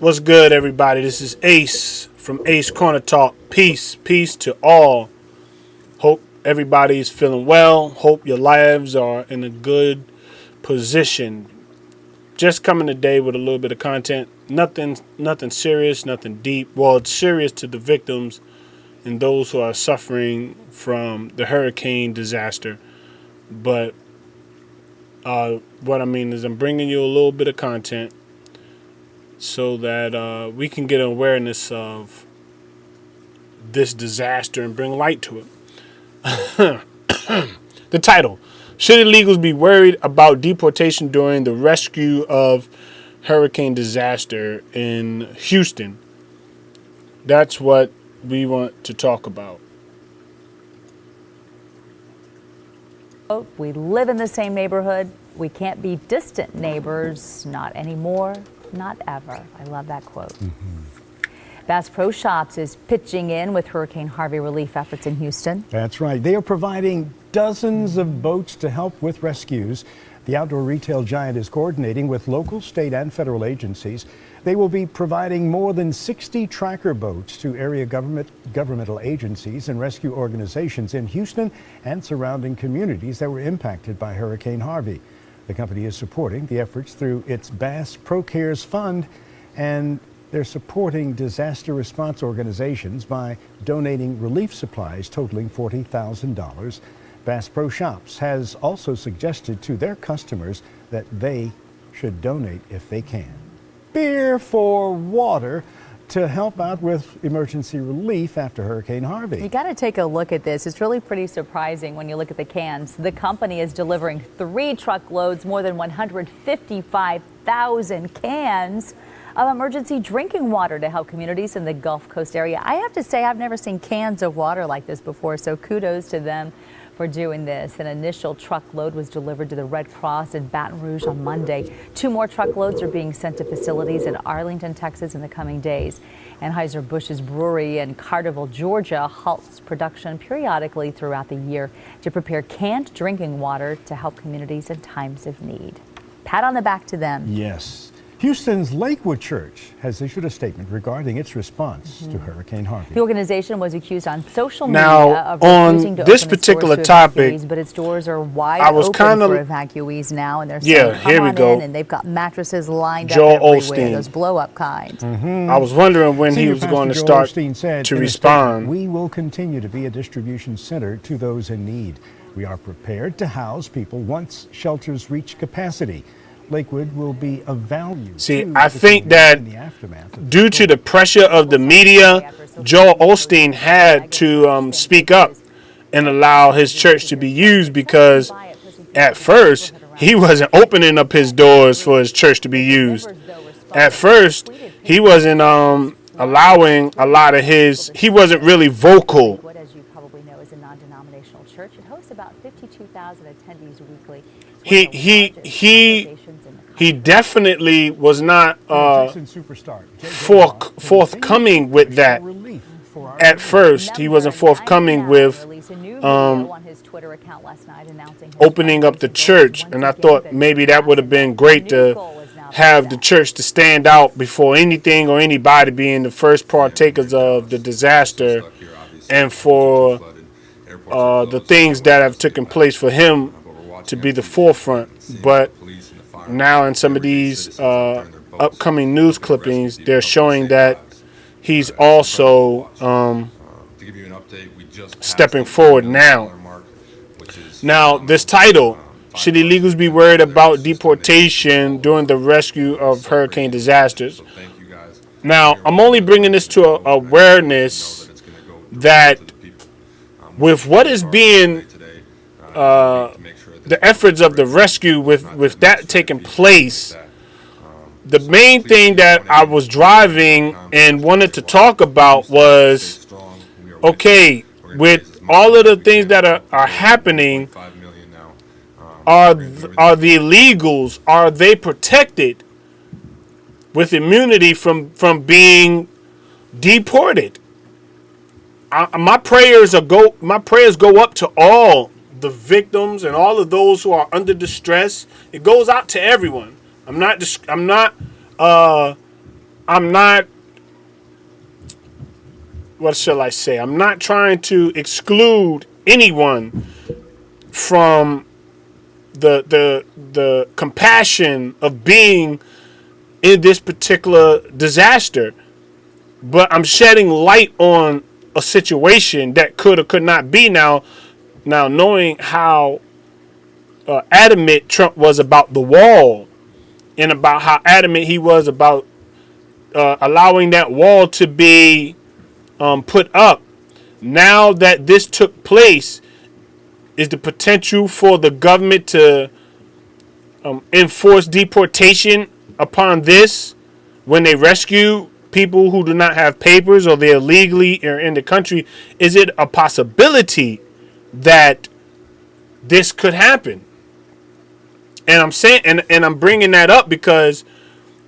What's good, everybody? This is Ace from Ace Corner Talk. Peace to all. Hope everybody is feeling well. Hope your lives are in a good position. Just coming today with a little bit of content. Nothing serious, nothing deep. Well, it's serious to the victims and those who are suffering from the hurricane disaster. But what I mean is I'm bringing you a little bit of content so that we can get awareness of this disaster and bring light to it. The title, should illegals be worried about deportation during the rescue of hurricane disaster in Houston? That's what we want to talk about. We live in the same neighborhood. We can't be distant neighbors, not anymore. Not ever. I love that quote. Bass Pro Shops is pitching in with Hurricane Harvey relief efforts in Houston. That's right. They are providing dozens of boats to help with rescues. The outdoor retail giant is coordinating with local, state, and federal agencies. They will be providing more than 60 tracker boats to area governmental agencies and rescue organizations in Houston and surrounding communities that were impacted by Hurricane Harvey. The company is supporting the efforts through its Bass Pro Cares Fund, and they're supporting disaster response organizations by donating relief supplies totaling $40,000. Bass Pro Shops has also suggested to their customers that they should donate if they can. Beer for water to help out with emergency relief after Hurricane Harvey. You got to take a look at this. It's really pretty surprising when you look at the cans. The company is delivering 3 truckloads, more than 155,000 cans of emergency drinking water to help communities in the Gulf Coast area. I have to say, I've never seen cans of water like this before, so kudos to them for doing this. An initial truckload was delivered to the Red Cross in Baton Rouge on Monday. 2 more truckloads are being sent to facilities in Arlington, Texas in the coming days. Anheuser-Busch's brewery in Carterville, Georgia halts production periodically throughout the year to prepare canned drinking water to help communities in times of need. Pat on the back to them. Yes. Houston's Lakewood Church has issued a statement regarding its response to Hurricane Harvey. The organization was accused on social media Now, of refusing to on this open its particular doors to topic, evacuees, but its doors are wide I was open kinda- for evacuees now, and they're saying, here come we on go. in, and they've got mattresses lined Joel up everywhere, Osteen. those blow-up kind. I was wondering when he Senior was Pastor going to Joel start Osteen said to in a statement, respond. "We will continue to be a distribution center to those in need. We are prepared to house people once shelters reach capacity. Lakewood will be of value." See, to I the think community that in the aftermath of due to the pressure of the media, Joel Osteen had to speak up and allow his church to be used, because at first he wasn't opening up his doors for his church to be used. At first he wasn't allowing a lot of his, he wasn't really vocal. Lakewood, as you probably know, is a non-denominational church. It hosts about 52,000 attendees weekly. He definitely was not Jackson superstar forthcoming with that. At first, he wasn't forthcoming with opening up the church, and I thought maybe that would have been great to have the church to stand out before anything or anybody, being the first partakers of the disaster, and for the things that have taken place for him to be the forefront. But now in some of these upcoming news clippings, they're showing that he's also stepping forward now. Now, this title, should illegals be worried about deportation during the rescue of hurricane disasters? Now, I'm only bringing this to awareness that with what is being the efforts of the rescue, with that taking place, the main thing that I was driving and wanted to talk about was, okay, with all of the things that are happening, are the illegals, are they protected with immunity from being deported? My prayers go up to all the victims and all of those who are under distress. It goes out to everyone. I'm not I'm not, what shall I say? I'm not trying to exclude anyone from the compassion of being in this particular disaster, but I'm shedding light on a situation that could or could not be. Now knowing how adamant Trump was about the wall, and about how adamant he was about allowing that wall to be put up. Now that this took place, is the potential for the government to enforce deportation upon this when they rescue people who do not have papers or they're illegally or in the country. Is it a possibility that this could happen? And I'm saying, and I'm bringing that up because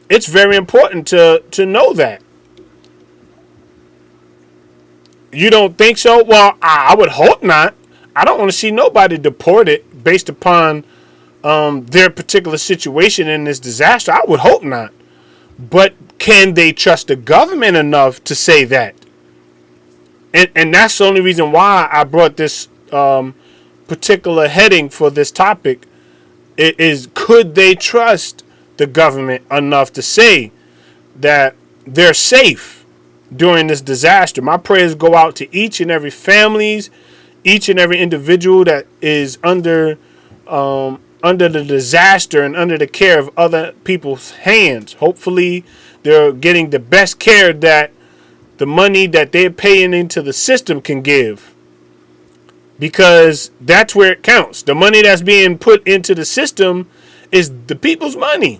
it's very important to know that. You don't think so? Well, I would hope not. I don't want to see nobody deported based upon their particular situation in this disaster. I would hope not. But can they trust the government enough to say that? And that's the only reason why I brought this particular heading for this topic. It is, could they trust the government enough to say that they're safe during this disaster? My prayers go out to each and every families, each and every individual that is under the disaster and under the care of other people's hands. Hopefully, they're getting the best care that the money that they're paying into the system can give. Because that's where it counts. The money that's being put into the system is the people's money.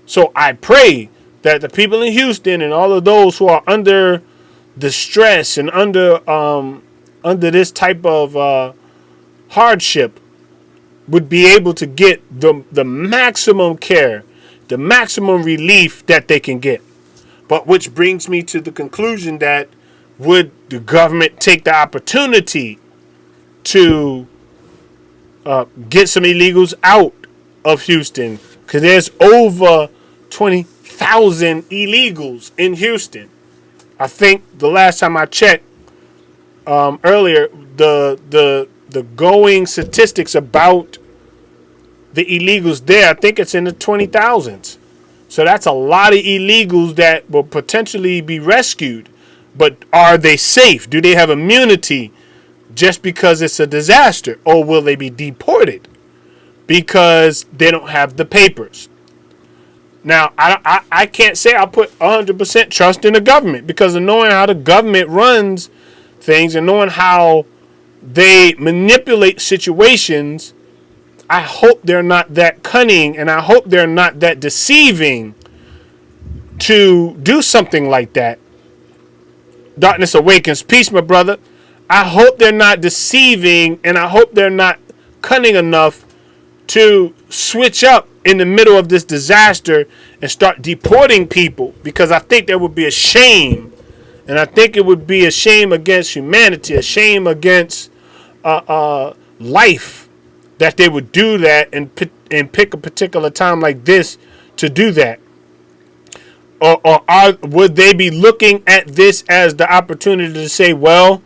So I pray that the people in Houston and all of those who are under the stress and under this type of hardship would be able to get the maximum care, the maximum relief that they can get. But which brings me to the conclusion that, would the government take the opportunity to get some illegals out of Houston? Because there's over 20,000 illegals in Houston. I think the last time I checked earlier, the going statistics about the illegals there, I think it's in the 20,000s. So that's a lot of illegals that will potentially be rescued. But are they safe? Do they have immunity just because it's a disaster? Or will they be deported because they don't have the papers? Now, I can't say I put 100% trust in the government, because of knowing how the government runs things and knowing how they manipulate situations. I hope they're not that cunning, and I hope they're not that deceiving to do something like that. Darkness awakens. Peace, my brother. I hope they're not deceiving, and I hope they're not cunning enough to switch up in the middle of this disaster and start deporting people, because I think that would be a shame. And I think it would be a shame against humanity, a shame against life, that they would do that and pick a particular time like this to do that. Or would they be looking at this as the opportunity to say, well,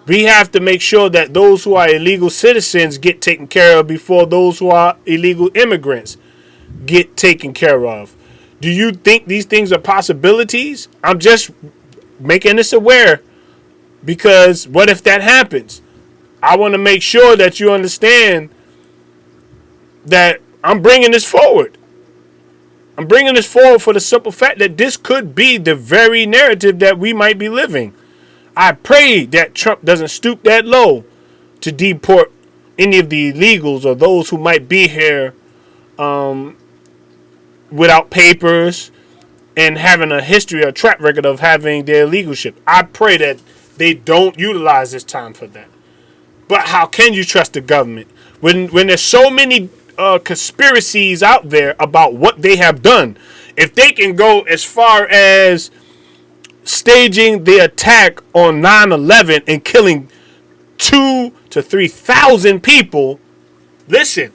we have to make sure that those who are illegal citizens get taken care of before those who are illegal immigrants get taken care of? Do you think these things are possibilities? I'm just making this aware, because what if that happens? I want to make sure that you understand that I'm bringing this forward. I'm bringing this forward for the simple fact that this could be the very narrative that we might be living. I pray that Trump doesn't stoop that low to deport any of the illegals or those who might be here without papers and having a history or track record of having their illegalship. I pray that they don't utilize this time for that. But how can you trust the government when there's so many conspiracies out there about what they have done? If they can go as far as staging the attack on 9/11 and killing 2,000 to 3,000 people, listen,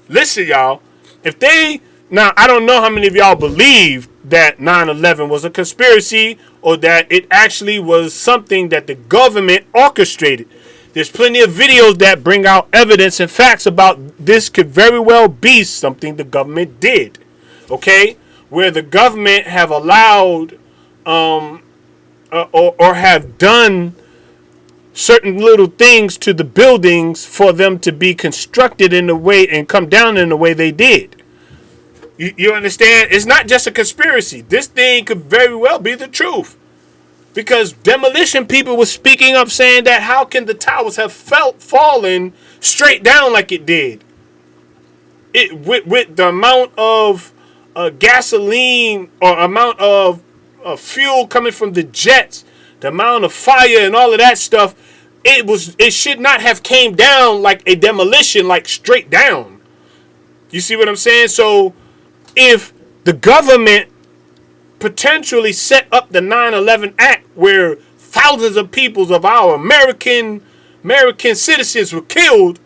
y'all. If they Now, I don't know how many of y'all believe that 9/11 was a conspiracy or that it actually was something that the government orchestrated. There's plenty of videos that bring out evidence and facts about this could very well be something the government did. Okay? Where the government have allowed or have done certain little things to the buildings for them to be constructed in the way and come down in the way they did. You understand? It's not just a conspiracy. This thing could very well be the truth. Because demolition people were speaking up saying that how can the towers have fallen straight down like it did? With the amount of gasoline or amount of fuel coming from the jets, the amount of fire and all of that stuff, it should not have came down like a demolition, like straight down. You see what I'm saying? So if the government potentially set up the 9/11 Act where thousands of people of our American citizens were killed,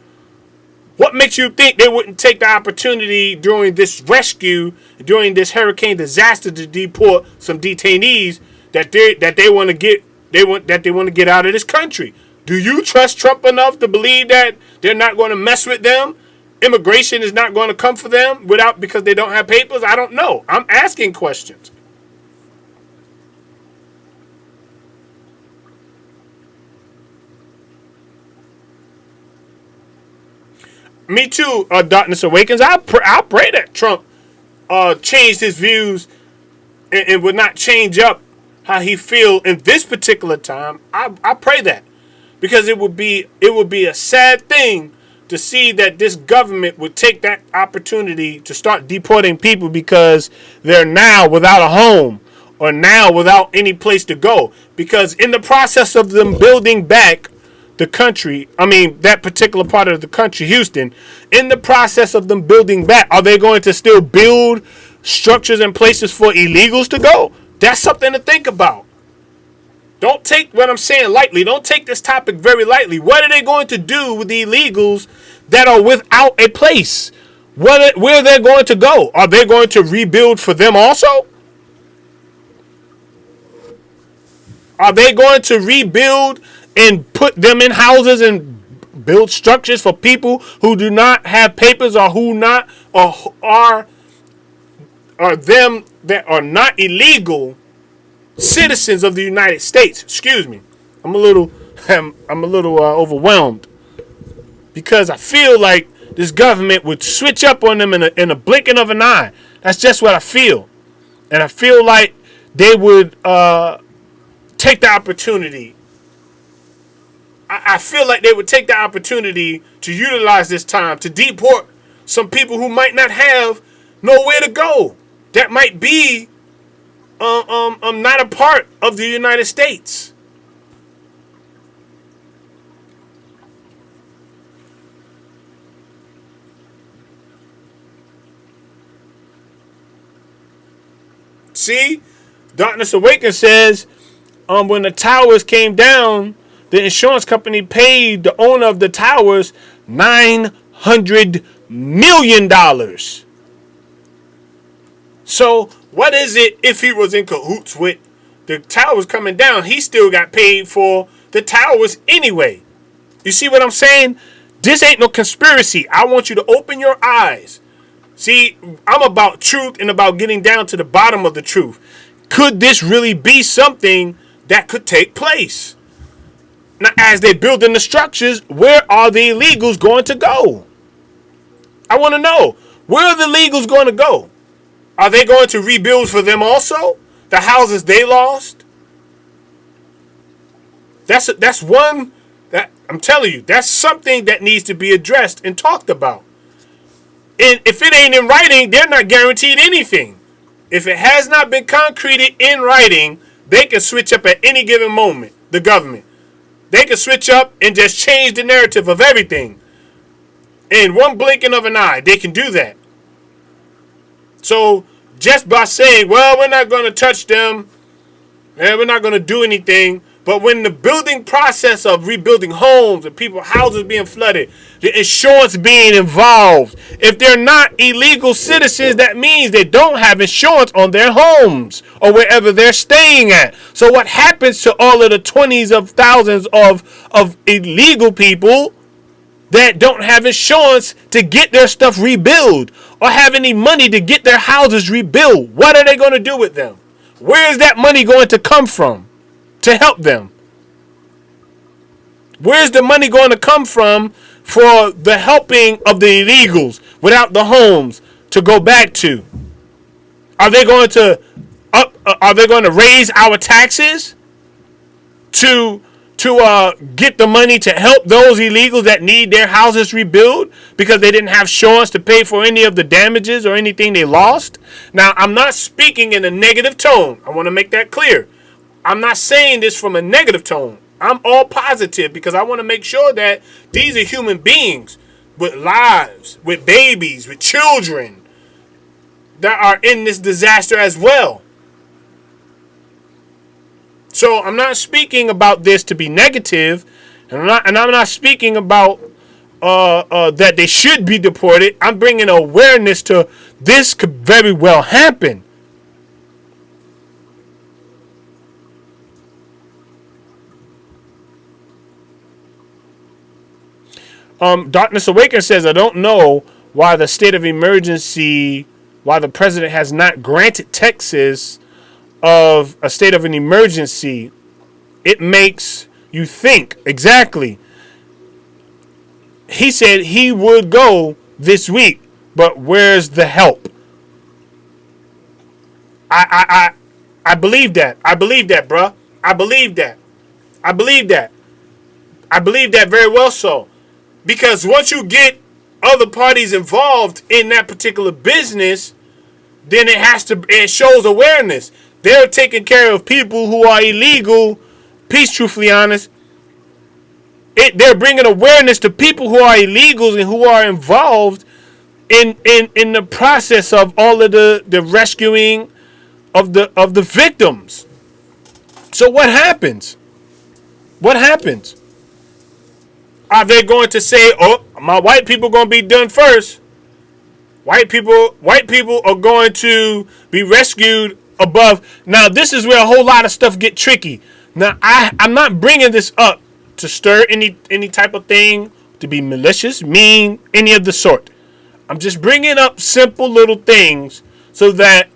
what makes you think they wouldn't take the opportunity during this rescue, during this hurricane disaster, to deport some detainees that they want to get out of this country? Do you trust Trump enough to believe that they're not going to mess with them? Immigration is not going to come for them because they don't have papers? I don't know. I'm asking questions. Me too, Darkness Awakens. I pray that Trump changed his views and would not change up how he feel in this particular time. I pray that, because it would be a sad thing to see that this government would take that opportunity to start deporting people because they're now without a home or now without any place to go. Because in the process of them building back the country, that particular part of the country, Houston, in the process of them building back, are they going to still build structures and places for illegals to go? That's something to think about. Don't take what I'm saying lightly. Don't take this topic very lightly. What are they going to do with the illegals that are without a place? Where they're going to go? Are they going to rebuild for them also? Are they going to rebuild and put them in houses and build structures for people who do not have papers or are them that are not illegal citizens of the United States? Excuse me. I'm a little overwhelmed because I feel like this government would switch up on them in a blinking of an eye. That's just what I feel, and I feel like they would take the opportunity. I feel like they would take the opportunity to utilize this time to deport some people who might not have nowhere to go. That might be not a part of the United States. See, Darkness Awakens says when the towers came down, the insurance company paid the owner of the towers $900 million. So what is it if he was in cahoots with the towers coming down? He still got paid for the towers anyway. You see what I'm saying? This ain't no conspiracy. I want you to open your eyes. See, I'm about truth and about getting down to the bottom of the truth. Could this really be something that could take place? Now, as they're building the structures, where are the illegals going to go? I want to know. Where are the illegals going to go? Are they going to rebuild for them also? The houses they lost? That's one that I'm telling you, that's something that needs to be addressed and talked about. And if it ain't in writing, they're not guaranteed anything. If it has not been concreted in writing, they can switch up at any given moment, the government. They can switch up and just change the narrative of everything. In one blinking of an eye, they can do that. So just by saying, well, we're not going to touch them, and we're not going to do anything, But when the building process of rebuilding homes and people houses being flooded, the insurance being involved, if they're not illegal citizens, that means they don't have insurance on their homes or wherever they're staying at. So what happens to all of the 20s of thousands of illegal people that don't have insurance to get their stuff rebuilt or have any money to get their houses rebuilt? What are they going to do with them? Where is that money going to come from to help them? Where's the money going to come from for the helping of the illegals without the homes to go back to? Are they going to raise our taxes to get the money to help those illegals that need their houses rebuilt because they didn't have insurance to pay for any of the damages or anything they lost? Now, I'm not speaking in a negative tone. I want to make that clear. I'm not saying this from a negative tone. I'm all positive because I want to make sure that these are human beings with lives, with babies, with children that are in this disaster as well. So I'm not speaking about this to be negative, and I'm not speaking about that they should be deported. I'm bringing awareness to this could very well happen. Darkness Awakened says, I don't know why the state of emergency, why the president has not granted Texas of a state of an emergency. It makes you think. Exactly. He said he would go this week, but where's the help? I believe that. I believe that, bruh. I believe that. I believe that. I believe that very well so. Because once you get other parties involved in that particular business, then it shows awareness. They're taking care of people who are illegal. Peace, truthfully honest. They're bringing awareness to people who are illegals and who are involved in the process of all of the rescuing of the victims. So what happens? What happens? Are they going to say, "Oh, my white people going to be done first"? White people are going to be rescued above. Now, this is where a whole lot of stuff get tricky. Now, I'm not bringing this up to stir any type of thing, to be malicious, mean, any of the sort. I'm just bringing up simple little things so that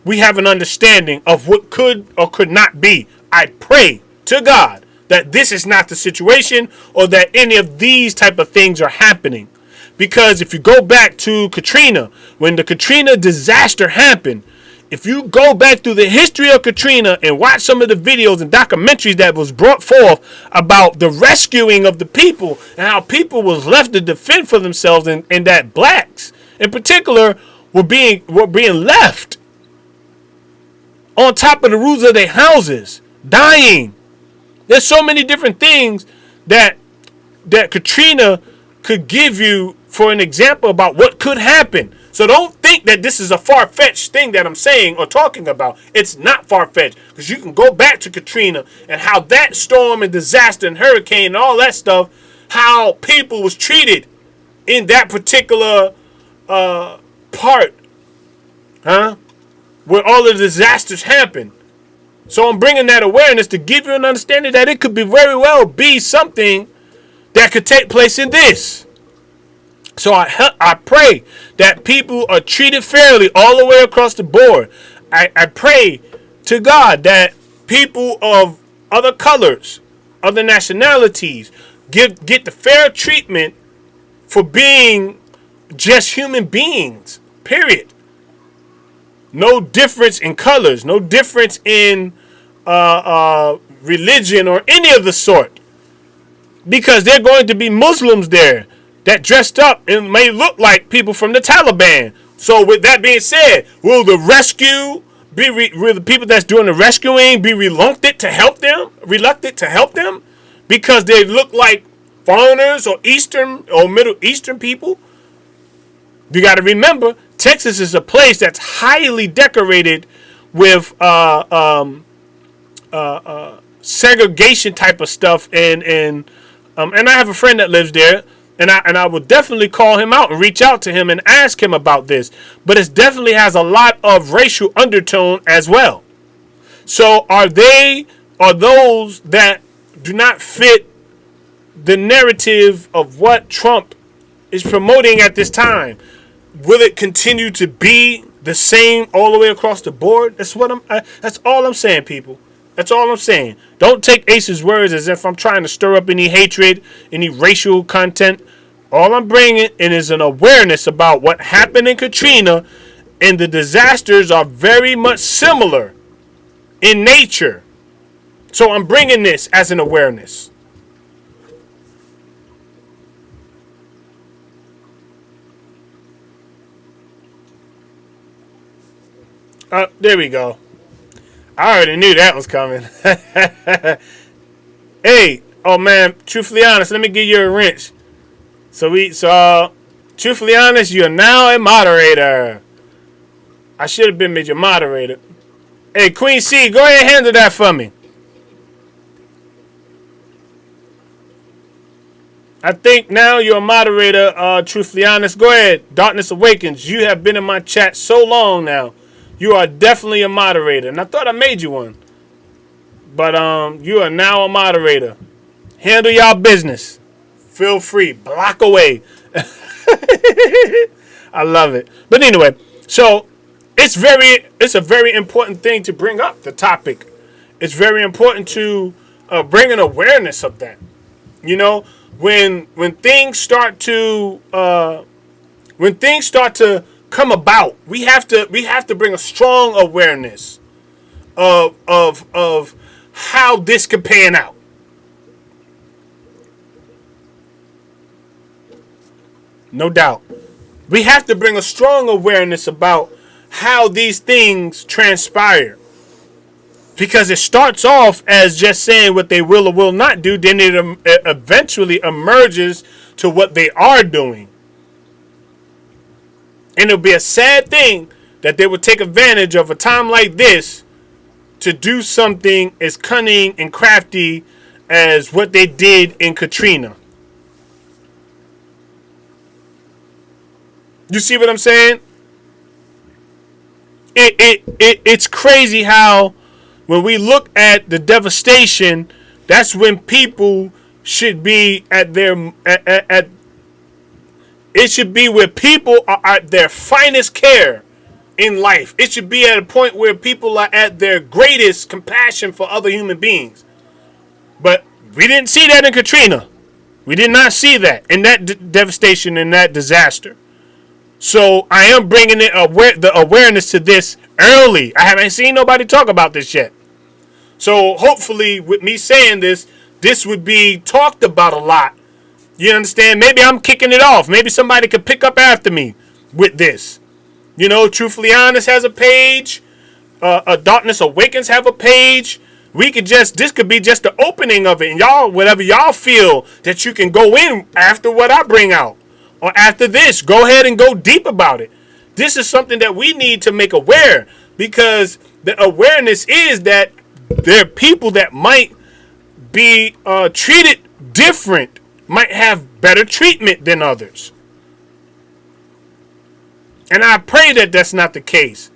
we have an understanding of what could or could not be. I pray to God that this is not the situation or that any of these type of things are happening. Because if you go back to Katrina, when the Katrina disaster happened, if you go back through the history of Katrina and watch some of the videos and documentaries that was brought forth about the rescuing of the people and how people was left to defend for themselves, and that blacks in particular were being left on top of the roofs of their houses, dying. There's so many different things that Katrina could give you for an example about what could happen. So don't think that this is a far-fetched thing that I'm saying or talking about. It's not far-fetched, because you can go back to Katrina and how that storm and disaster and hurricane and all that stuff, how people was treated in that particular part, where all the disasters happened. So I'm bringing that awareness to give you an understanding that it could be very well be something that could take place in this. So I pray that people are treated fairly all the way across the board. I pray to God that people of other colors, other nationalities, get the fair treatment for being just human beings, period. No difference in colors, no difference in religion or any of the sort. Because they're going to be Muslims there that dressed up and may look like people from the Taliban. So with that being said, will the rescue will the people that's doing the rescuing be reluctant to help them? Because they look like foreigners or Eastern or Middle Eastern people? You got to remember, Texas is a place that's highly decorated with segregation type of stuff, and I have a friend that lives there, and I will definitely call him out and reach out to him and ask him about this. But it definitely has a lot of racial undertone as well. So are those that do not fit the narrative of what Trump is promoting at this time? Will it continue to be the same all the way across the board? That's all I'm saying, people. That's all I'm saying. Don't take Ace's words as if I'm trying to stir up any hatred, any racial content. All I'm bringing in is an awareness about what happened in Katrina, and the disasters are very much similar in nature. So I'm bringing this as an awareness. There we go. I already knew that was coming. Hey, oh man, truthfully honest, let me give you a wrench. Truthfully honest, you're now a moderator. I should have been made your moderator. Hey, Queen C, go ahead and handle that for me. I think now you're a moderator, truthfully honest. Go ahead. Darkness Awakens. You have been in my chat so long now. You are definitely a moderator. And I thought I made you one. But you are now a moderator. Handle y'all business. Feel free. Block away. I love it. But anyway, so it's a very important thing to bring up, the topic. It's very important to bring an awareness of that. You know, when things start to come about, we have to bring a strong awareness of how this could pan out. No doubt. We have to bring a strong awareness about how these things transpire. Because it starts off as just saying what they will or will not do, then it eventually emerges to what they are doing. And it'll be a sad thing that they would take advantage of a time like this to do something as cunning and crafty as what they did in Katrina. You see what I'm saying? It's crazy how when we look at the devastation, that's when people should be at their it should be where people are at their finest care in life. It should be at a point where people are at their greatest compassion for other human beings. But we didn't see that in Katrina. We did not see that in that devastation, in that disaster. So I am bringing the awareness to this early. I haven't seen nobody talk about this yet. So hopefully with me saying this would be talked about a lot. You understand? Maybe I'm kicking it off. Maybe somebody could pick up after me with this. You know, Truthfully Honest has a page. Darkness Awakens have a page. This could be just the opening of it. And y'all, whatever y'all feel that you can go in after what I bring out. Or after this, go ahead and go deep about it. This is something that we need to make aware. Because the awareness is that there are people that might be treated different, might have better treatment than others. And I pray that that's not the case.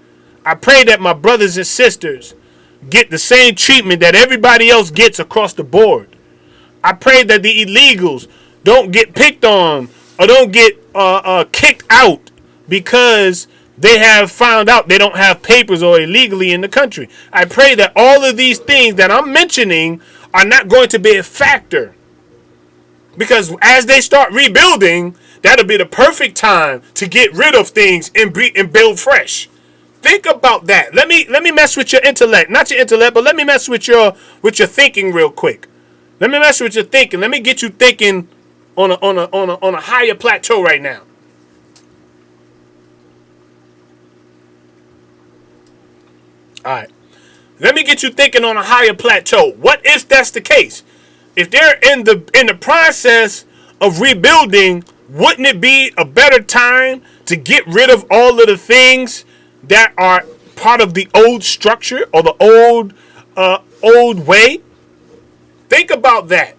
I pray that my brothers and sisters get the same treatment that everybody else gets across the board. I pray that the illegals don't get picked on or don't get kicked out because they have found out they don't have papers or illegally in the country. I pray that all of these things that I'm mentioning are not going to be a factor. Because as they start rebuilding, that'll be the perfect time to get rid of things and build fresh. Think about that. Let me mess with your intellect. Not your intellect, but let me mess with your thinking real quick. Let me mess with your thinking. Let me get you thinking on a higher plateau right now. All right. Let me get you thinking on a higher plateau. What if that's the case? If they're in the process of rebuilding, wouldn't it be a better time to get rid of all of the things that are part of the old structure or the old way? Think about that.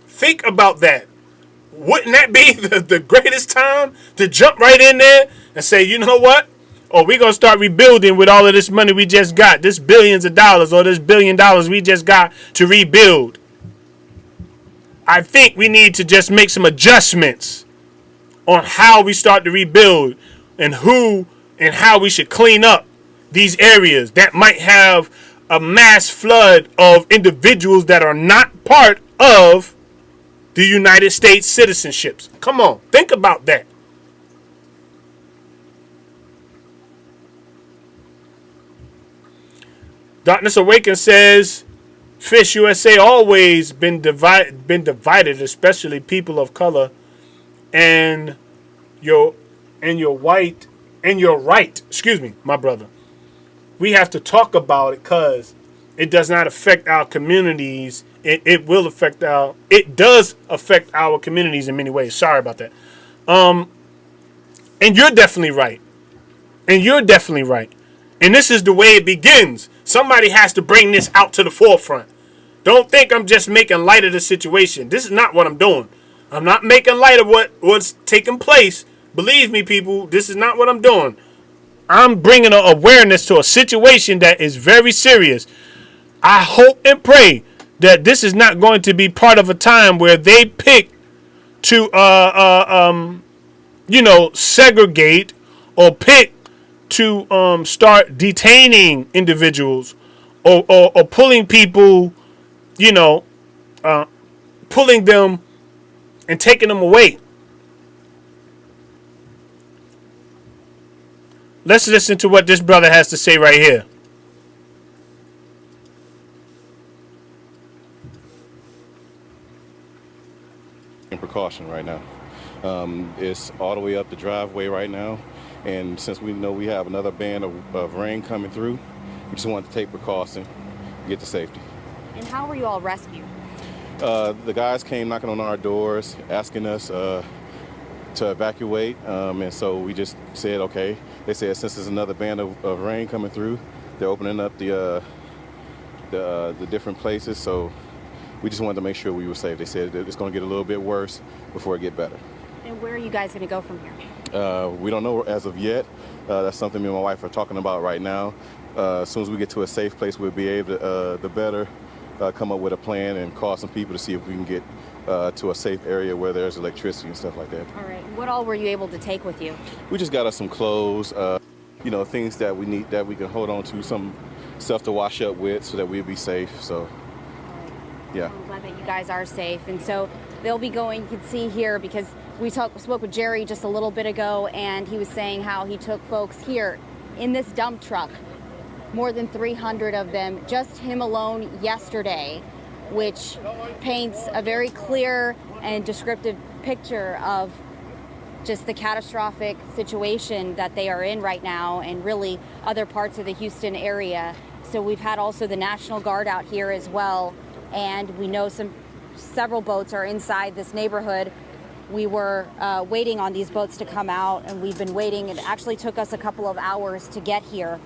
Think about that. Wouldn't that be the greatest time to jump right in there and say, you know what? Oh, we're going to start rebuilding with all of this money we just got. This billions of dollars or this $1 billion we just got to rebuild. I think we need to just make some adjustments on how we start to rebuild and who and how we should clean up these areas that might have a mass flood of individuals that are not part of the United States citizenships. Come on, think about that. Darkness Awakens says, Fish USA always been divided, especially people of color, and your white and your right. Excuse me, my brother. We have to talk about it because it does not affect our communities. It does affect our communities in many ways. Sorry about that. And you're definitely right. And this is the way it begins. Somebody has to bring this out to the forefront. Don't think I'm just making light of the situation. This is not what I'm doing. I'm not making light of what's taking place. Believe me, people, this is not what I'm doing. I'm bringing an awareness to a situation that is very serious. I hope and pray that this is not going to be part of a time where they pick to segregate or pick to start detaining individuals or pulling people, pulling them and taking them away. Let's listen to what this brother has to say right here. Precaution right now. It's all the way up the driveway right now, and since we know we have another band of rain coming through, we just wanted to take precaution, get to safety. And how were you all rescued? The guys came knocking on our doors, asking us to evacuate, and so we just said, okay. They said since there's another band of rain coming through, they're opening up the different places, so we just wanted to make sure we were safe. They said that it's going to get a little bit worse before it get better. And where are you guys going to go from here? We don't know as of yet. That's something me and my wife are talking about right now. As soon as we get to a safe place, we'll be able to better come up with a plan and call some people to see if we can get to a safe area where there's electricity and stuff like that. All right. What all were you able to take with you? We just got us some clothes, things that we need that we can hold on to, some stuff to wash up with so that we'll be safe. So, yeah. I'm glad that you guys are safe. And so they'll be going, you can see here, because we spoke with Jerry just a little bit ago, and he was saying how he took folks here in this dump truck, more than 300 of them, just him alone yesterday, which paints a very clear and descriptive picture of just the catastrophic situation that they are in right now, and really other parts of the Houston area. So we've had also the National Guard out here as well, and we know several boats are inside this neighborhood. We were waiting on these boats to come out, and we've been waiting. It actually took us a couple of hours to get here.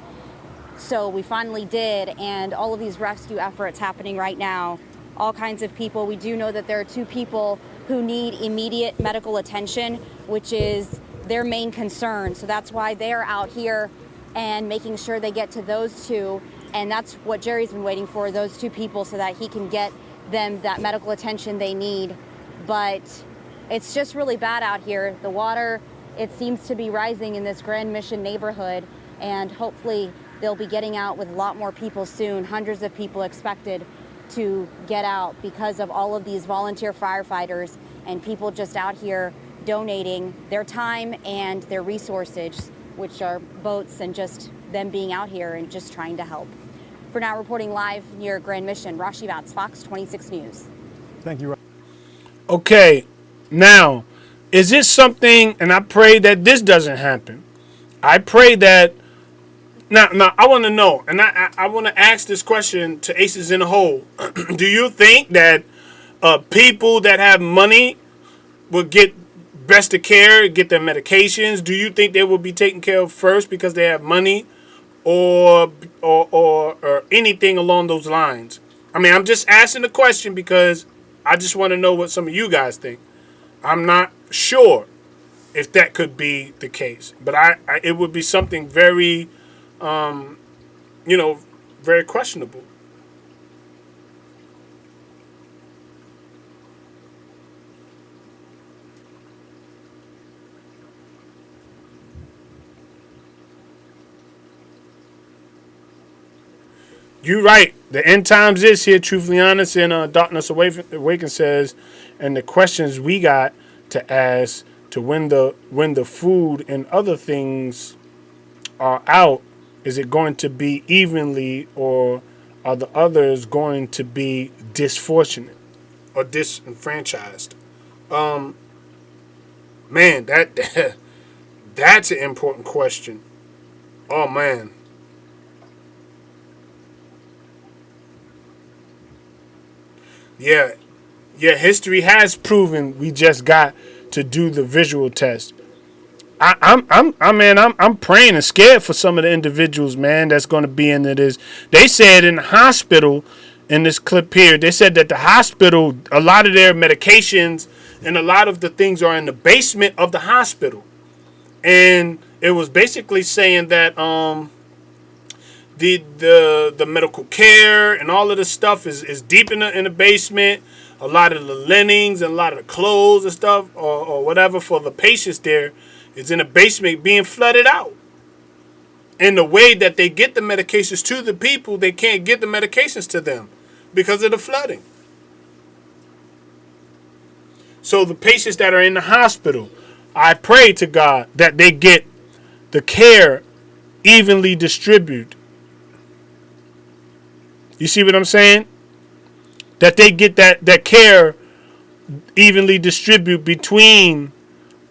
So we finally did, and all of these rescue efforts happening right now, all kinds of people. We do know that there are 2 people who need immediate medical attention, which is their main concern. So that's why they are out here and making sure they get to those 2. And that's what Jerry's been waiting for, those 2 people, so that he can get them that medical attention they need. But it's just really bad out here. The water, it seems to be rising in this Grand Mission neighborhood, and hopefully they'll be getting out with a lot more people soon. Hundreds of people expected to get out because of all of these volunteer firefighters and people just out here donating their time and their resources, which are boats, and just them being out here and just trying to help. For now, reporting live near Grand Mission, Rashi Batts, Fox 26 News. Thank you. Okay, now, is this something, and I pray that this doesn't happen. I pray that, now I want to know, and I want to ask this question to Aces in the Hole. Do you think that people that have money will get best of care, get their medications? Do you think they will be taken care of first because they have money? or or anything along those lines? I mean, I'm just asking the question because I just want to know what some of you guys think. I'm not sure if that could be the case, but it would be something very, you know, very questionable. You're right. The end times is here, truthfully honest, and Darkness Awaken says, and the questions we got to ask to when the food and other things are out, is it going to be evenly, or are the others going to be disfortunate or disenfranchised? Man, that's an important question. Oh man, yeah, yeah. History has proven we just got to do the visual test. I'm praying and scared for some of the individuals, man, that's going to be into this. They said in the hospital, in this clip here, they said that the hospital, a lot of their medications and a lot of the things are in the basement of the hospital, and it was basically saying that the medical care and all of this stuff is deep in the basement. A lot of the linens and a lot of the clothes and stuff or whatever for the patients there is in the basement being flooded out. And the way that they get the medications to the people, they can't get the medications to them because of the flooding. So the patients that are in the hospital, I pray to God that they get the care evenly distributed. You see what I'm saying? That they get that care evenly distributed between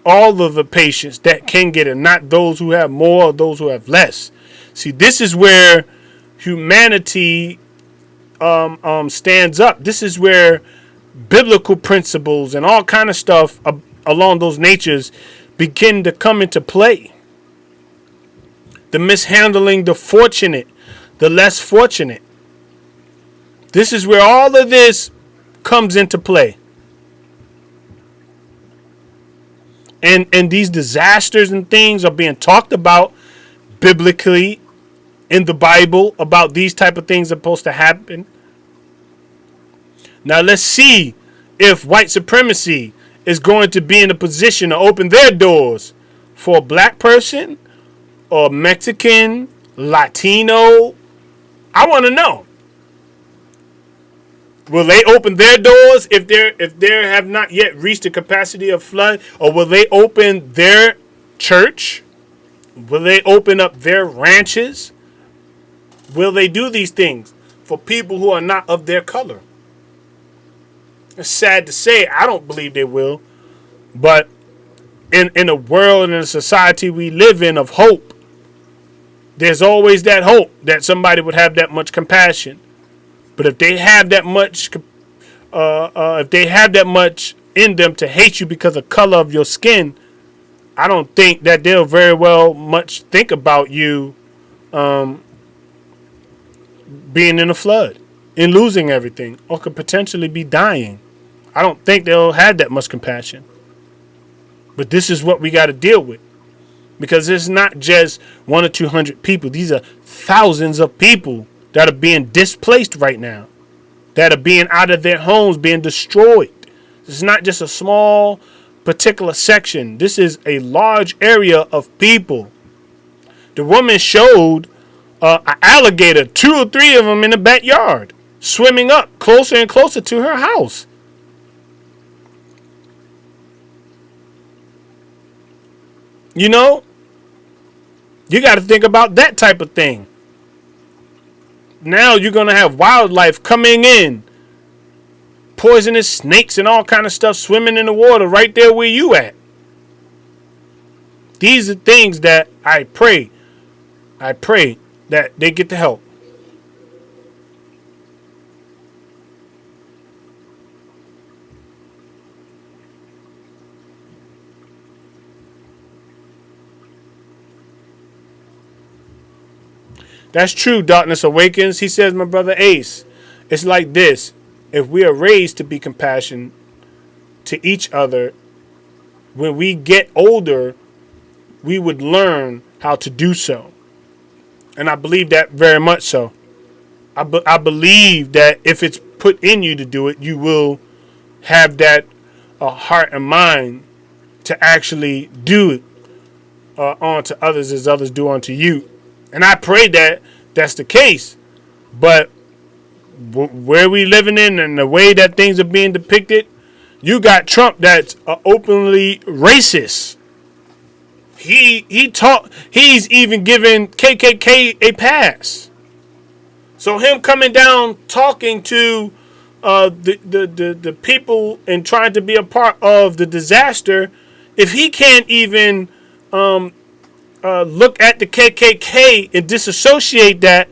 all of the patients that can get it, not those who have more or those who have less. See, this is where humanity stands up. This is where biblical principles and all kind of stuff along those natures begin to come into play. The mishandling the fortunate, the less fortunate. This is where all of this comes into play. And these disasters and things are being talked about biblically in the Bible about these type of things are supposed to happen. Now let's see if white supremacy is going to be in a position to open their doors for a black person or Mexican, Latino. I want to know. Will they open their doors if they have not yet reached the capacity of flood, or will they open their church? Will they open up their ranches? Will they do these things for people who are not of their color? It's sad to say, I don't believe they will. But in a world and a society we live in of hope, there's always that hope that somebody would have that much compassion. But if they have that much, if they have that much in them to hate you because of color of your skin, I don't think that they'll very well much think about you being in a flood and losing everything, or could potentially be dying. I don't think they'll have that much compassion. But this is what we got to deal with, because it's not just 100 or 200 people. These are thousands of people that are being displaced right now, that are being out of their homes, being destroyed. This is not just a small particular section. This is a large area of people. The woman showed an alligator, 2 or 3 of them in the backyard, swimming up closer and closer to her house. You know, you got to think about that type of thing. Now you're going to have wildlife coming in, poisonous snakes and all kind of stuff swimming in the water right there where you at. These are things that I pray that they get the help. That's true. Darkness awakens. He says, my brother Ace, it's like this. If we are raised to be compassionate to each other, when we get older, we would learn how to do so. And I believe that very much so. I believe that if it's put in you to do it, you will have that heart and mind to actually do it onto others as others do unto you. And I pray that that's the case. But where we living in and the way that things are being depicted, you got Trump that's openly racist. He's even giving KKK a pass. So him coming down talking to the people and trying to be a part of the disaster, if he can't even look at the KKK and disassociate that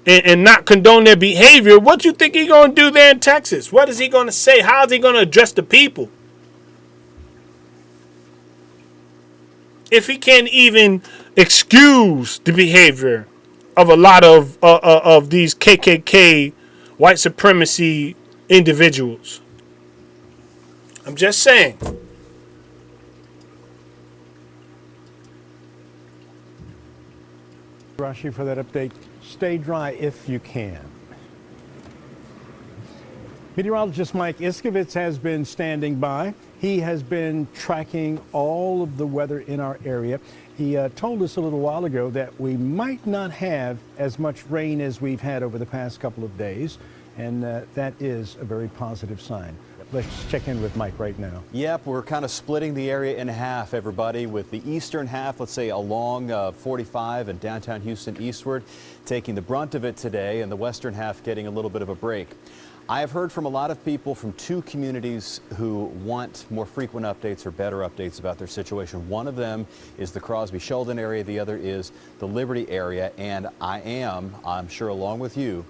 and not condone their behavior, what you think he's going to do there in Texas? What is he going to say? How is he going to address the people? If he can't even excuse the behavior of a lot of these KKK white supremacy individuals. I'm just saying. Rashi, for that update. Stay dry if you can. Meteorologist Mike Iskovitz has been standing by. He has been tracking all of the weather in our area. He told us a little while ago that we might not have as much rain as we've had over the past couple of days, and that is a very positive sign. Let's check in with Mike right now. Yep, we're kind of splitting the area in half, everybody, with the eastern half, let's say along 45 and downtown Houston eastward, taking the brunt of it today, and the western half getting a little bit of a break. I have heard from a lot of people from two communities who want more frequent updates or better updates about their situation. One of them is the Crosby-Sheldon area, the other is the Liberty area, and I'm sure along with you,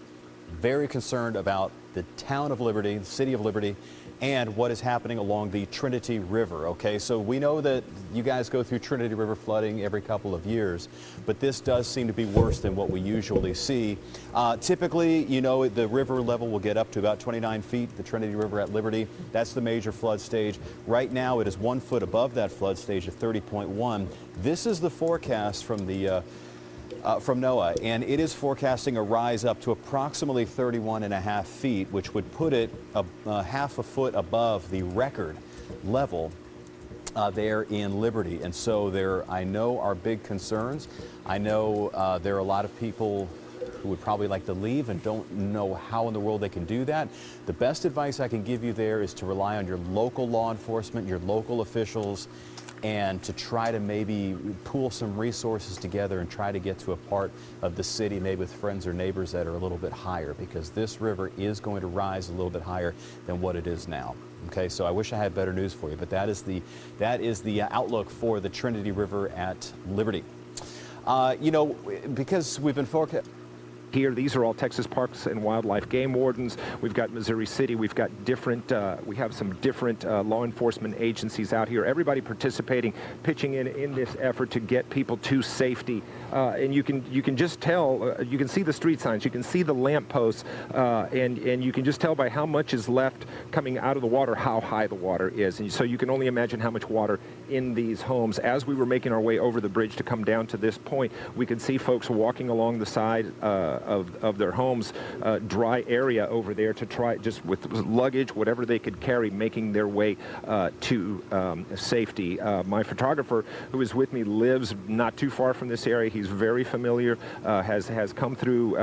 very concerned about the town of Liberty, the city of Liberty, and what is happening along the Trinity River. Okay, so we know that you guys go through Trinity River flooding every couple of years, but this does seem to be worse than what we usually see. Typically, you know, the river level will get up to about 29 feet, the Trinity River at Liberty. That's the major flood stage. Right now, it is 1 foot above that flood stage of 30.1. This is the forecast from the from NOAA, and it is forecasting a rise up to approximately 31.5 feet, which would put it half a foot above the record level there in Liberty. And so there, I know, are big concerns. I know there are a lot of people who would probably like to leave and don't know how in the world they can do that. The best advice I can give you there is to rely on your local law enforcement, your local officials, and to try to maybe pool some resources together and try to get to a part of the city, maybe with friends or neighbors that are a little bit higher, because this river is going to rise a little bit higher than what it is now. Okay, so I wish I had better news for you, but that is the outlook for the Trinity River at Liberty. You know, because we've been forecasting here. These are all Texas Parks and Wildlife game wardens. We've got Missouri City. We've got different, we have some different law enforcement agencies out here. Everybody participating, pitching in this effort to get people to safety. And you can just tell, you can see the street signs, you can see the lamp posts, and you can just tell by how much is left coming out of the water, how high the water is. And so you can only imagine how much water in these homes. As we were making our way over the bridge to come down to this point, we could see folks walking along the side of their homes, dry area over there to try, just with luggage, whatever they could carry, making their way to safety. My photographer who is with me lives not too far from this area. He's very familiar, has come through,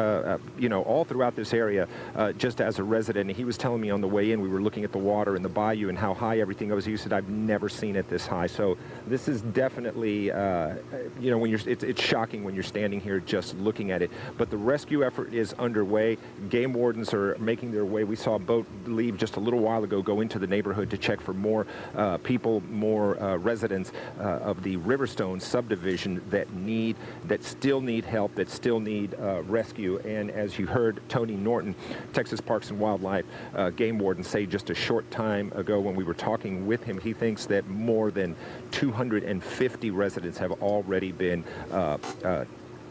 you know, all throughout this area just as a resident. And he was telling me on the way in, we were looking at the water in the bayou and how high everything goes. He said, I've never seen it this high. So this is definitely, you know, when it's shocking when you're standing here just looking at it. But the rescue effort is underway. Game wardens are making their way. We saw a boat leave just a little while ago, go into the neighborhood to check for more people, more residents of the Riverstone subdivision that still need help, that still need rescue. And as you heard Tony Norton, Texas Parks and Wildlife game warden, say just a short time ago when we were talking with him, he thinks that more than 250 residents have already been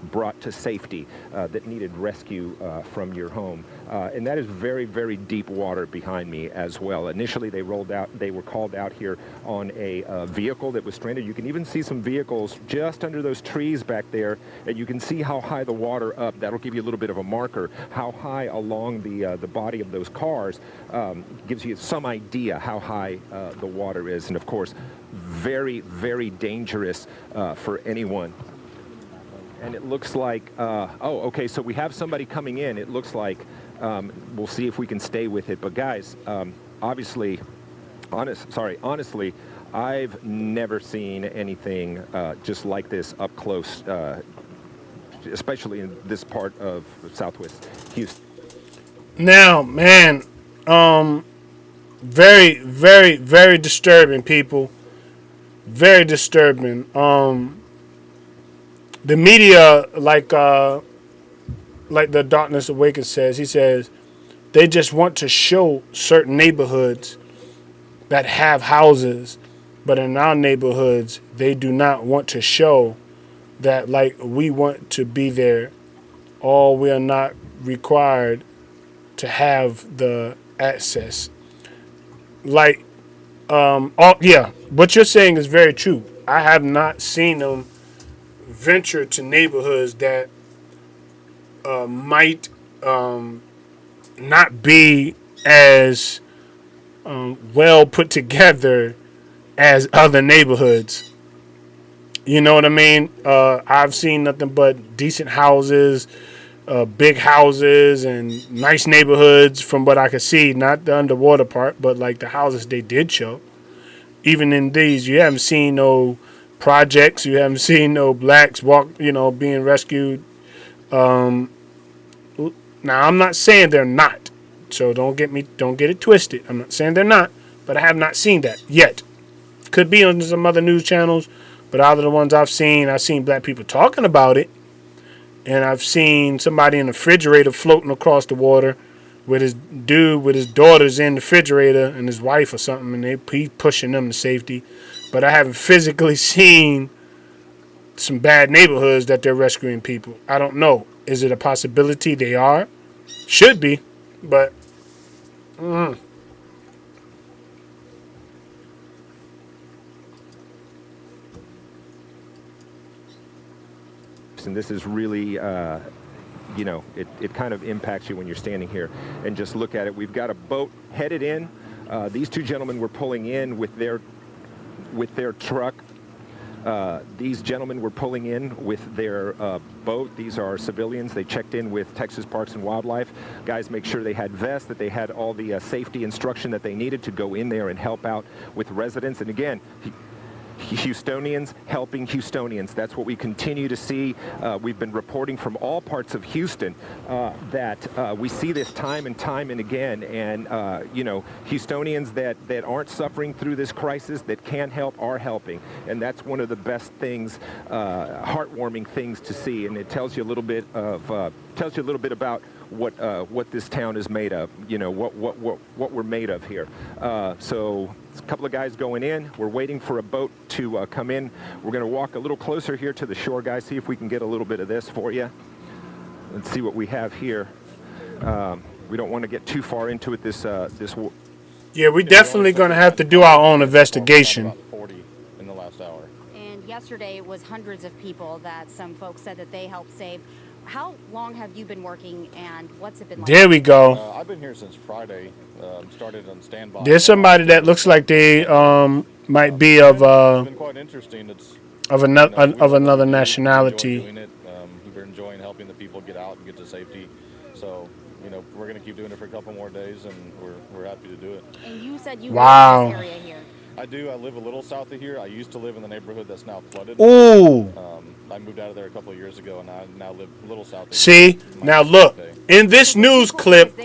brought to safety that needed rescue from your home. And that is very, very deep water behind me as well. Initially, they were called out here on a vehicle that was stranded. You can even see some vehicles just under those trees back there, and you can see how high the water up. That'll give you a little bit of a marker. How high along the body of those cars gives you some idea how high the water is. And of course, very, very dangerous for anyone. And it looks like, oh, okay, so we have somebody coming in. It looks like, we'll see if we can stay with it. But guys, honestly, I've never seen anything just like this up close, especially in this part of Southwest Houston. Now, man, very, very, very disturbing, people. Very disturbing. The media, like the Darkness Awakens says, he says they just want to show certain neighborhoods that have houses, but in our neighborhoods, they do not want to show that, like, we want to be there, or we are not required to have the access. Like, yeah, what you're saying is very true. I have not seen them venture to neighborhoods that might not be as well put together as other neighborhoods. You know what I mean? I've seen nothing but decent houses, big houses, and nice neighborhoods from what I could see. Not the underwater part, but like the houses they did show. Even in these, you haven't seen no projects. You haven't seen no blacks being rescued. Now, I'm not saying they're not. So don't get it twisted. I'm not saying they're not, but I have not seen that yet. Could be on some other news channels, but out of the ones I've seen black people talking about it. And I've seen somebody in the refrigerator floating across the water with his dude with his daughters in the refrigerator and his wife or something, and he pushing them to safety. But I haven't physically seen some bad neighborhoods that they're rescuing people. I don't know. Is it a possibility they are? Should be, but And this is really, it kind of impacts you when you're standing here and just look at it. We've got a boat headed in. These two gentlemen were pulling in with their truck. These gentlemen were pulling in with their boat. These are civilians. They checked in with Texas Parks and Wildlife. Guys, make sure they had vests, that they had all the safety instruction that they needed to go in there and help out with residents. And again, Houstonians helping Houstonians. That's what we continue to see. We've been reporting from all parts of Houston that we see this time and time and again. And, Houstonians that aren't suffering through this crisis, that can help, are helping. And that's one of the best things, heartwarming things to see. And it tells you a little bit about what this town is made of, what we're made of here. So a couple of guys going in. We're waiting for a boat to come in. We're going to walk a little closer here to the shore, guys, see if we can get a little bit of this for you. Let's see what we have here. We don't want to get too far into it yeah, we're definitely going to have to do our own investigation. About 40 in the last hour. And yesterday it was hundreds of people that some folks said that they helped save. How long have you been working, and what's it been like? There we go. I've been here since Friday. Started on standby. There's somebody that looks like they might be it's been quite interesting. of another nationality. We're enjoying helping the people get out and get to safety. So, we're going to keep doing it for a couple more days, and we're happy to do it. And you said you Wow. live in this area here. I do. I live a little south of here. I used to live in the neighborhood that's now flooded. Ooh. I moved out of there a couple of years ago, and I now live a little south of See? here. Now look, in this news clip,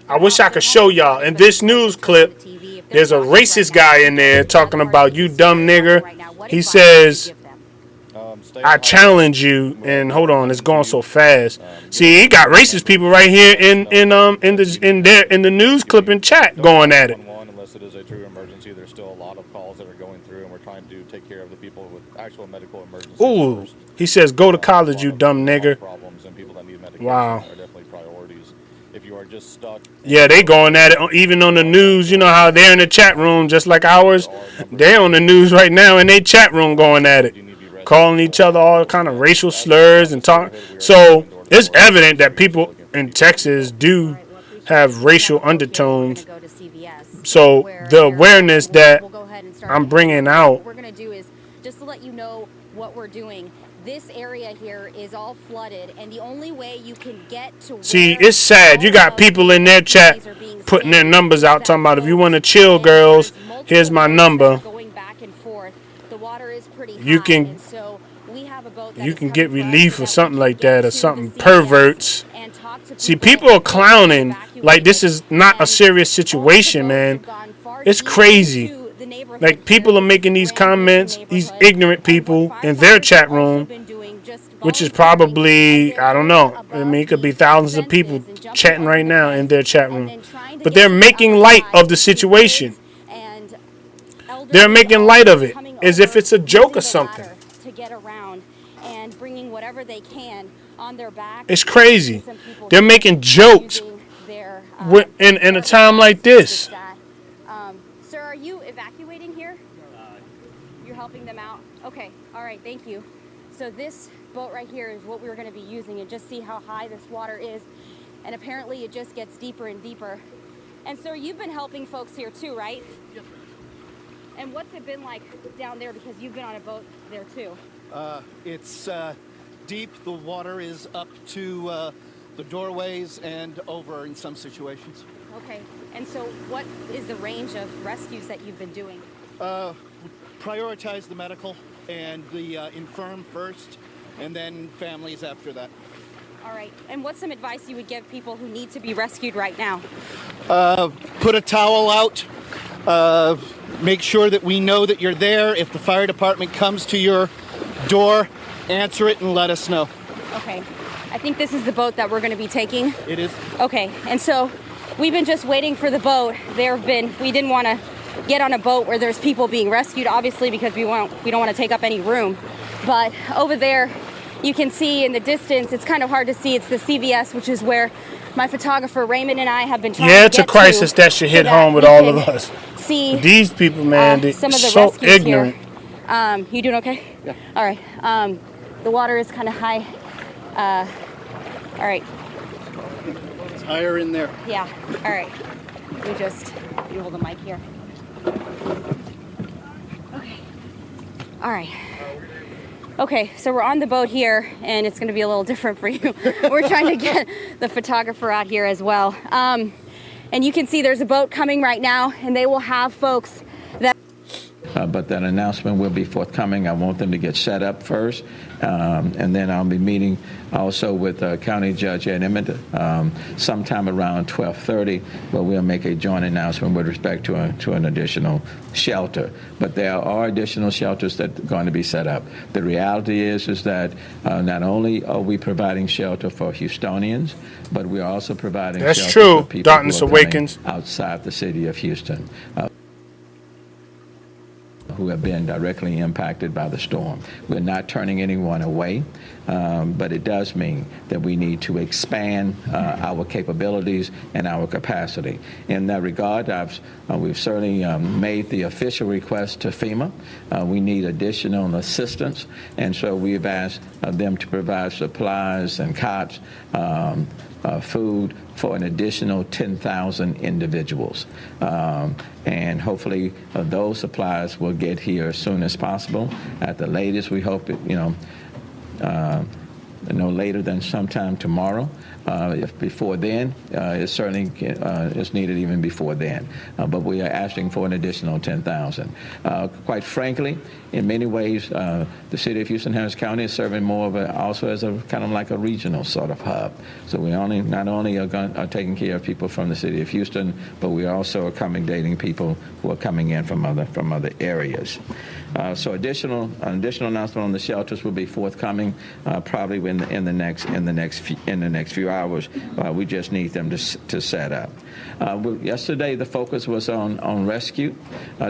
I wish I could show y'all. In this news clip, there's a racist guy in there talking about you dumb nigger. He says, I challenge you, and hold on, it's going so fast. See, he got racist people right here in the news clip in chat going at it. Unless it is a true emergency, there's still a lot of calls that are going through, and we're trying to take care of the people with actual medical emergencies. Ooh, first. he says, go to A college, lot you of dumb health nigger. problems and people that need medication Wow. are definitely priorities. If you are just stuck. Yeah, they going at it even on the news. You know how they're in the chat room just like ours. They're on the news right now in their chat room going at it, calling each other all kind of racial slurs and talk. So it's evident that people in Texas do have racial undertones. So the awareness that I'm bringing out. What we're going to do is just to let you know what we're doing. This area here is all flooded, and the only way you can get to See, it's sad. You got people in their chat putting their numbers out, talking about if you want to chill, girls, here's my number. You can get relief or something like that, or something. Perverts. See, people are clowning like this is not a serious situation, man. It's crazy. Like, people are making these comments, these ignorant people in their chat room, which is probably, I don't know. I mean, it could be thousands of people chatting right now in their chat room. But they're making light of the situation. They're making light of it as if it's a joke or something. To get around and bringing whatever they can on their back. It's crazy. They're making jokes in a time like this. Sir, are you evacuating here? You're helping them out? Okay, all right, thank you. So this boat right here is what we're going to be using, and just see how high this water is. And apparently it just gets deeper and deeper. And sir, you've been helping folks here too, right? Yes. And what's it been like down there, because you've been on a boat there too? It's deep. The water is up to the doorways and over in some situations. Okay, and so what is the range of rescues that you've been doing? Prioritize the medical and the infirm first, and then families after that. All right, and what's some advice you would give people who need to be rescued right now? Put a towel out. Make sure that we know that you're there. If the fire department comes to your door, answer it and let us know. Okay, I think this is the boat that we're going to be taking. It is. Okay, and so we've been just waiting for the boat. We didn't want to get on a boat where there's people being rescued, obviously, because we don't want to take up any room. But over there, you can see in the distance, it's kind of hard to see, it's the CVS, which is where my photographer Raymond and I have been trying to get to. Yeah, it's a crisis that should hit home with all of us. See these people, man, they're some of the so ignorant. Here. You doing okay? Yeah. All right. The water is kind of high. All right. It's higher in there. Yeah. All right. You hold the mic here. Okay. All right. Okay, so we're on the boat here, and it's going to be a little different for you. We're trying to get the photographer out here as well. And you can see there's a boat coming right now, and they will have folks that... But that announcement will be forthcoming. I want them to get set up first, and then I'll be meeting also with County Judge Ed Emmett sometime around 12:30, where we'll make a joint announcement with respect to an additional shelter. But there are additional shelters that are going to be set up. The reality is that not only are we providing shelter for Houstonians, but we are also providing shelter for people Darkness who are Awakens. outside the city of Houston, who have been directly impacted by the storm. We're not turning anyone away, but it does mean that we need to expand our capabilities and our capacity. In that regard, we've certainly made the official request to FEMA. We need additional assistance, and so we've asked them to provide supplies and cots, food for an additional 10,000 individuals. And hopefully those supplies will get here as soon as possible. At the latest, we hope that, no later than sometime tomorrow. If before then, it certainly is needed even before then. But we are asking for an additional 10,000. Quite frankly, in many ways, the city of Houston Harris County is serving more of also as a kind of like a regional sort of hub. So we not only are taking care of people from the city of Houston, but we also are accommodating people who are coming in from other areas. So an additional announcement on the shelters will be forthcoming probably in the next few hours. We just need them to set up. Yesterday the focus was on rescue.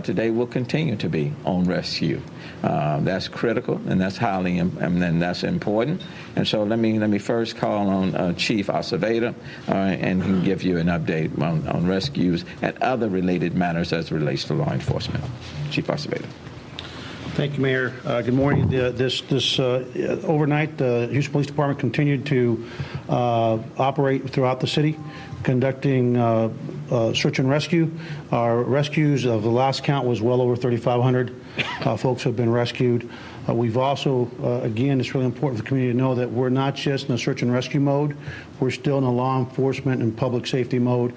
Today will continue to be on rescue. That's critical, and that's and that's important. And so let me first call on Chief Acevedo, and he can give you an update on rescues and other related matters as it relates to law enforcement. Chief Acevedo. Thank you, Mayor. Good morning. Overnight, the Houston Police Department continued to operate throughout the city, conducting search and rescue. Our rescues of the last count was well over 3,500 folks have been rescued. We've also, again, it's really important for the community to know that we're not just in a search and rescue mode. We're still in a law enforcement and public safety mode.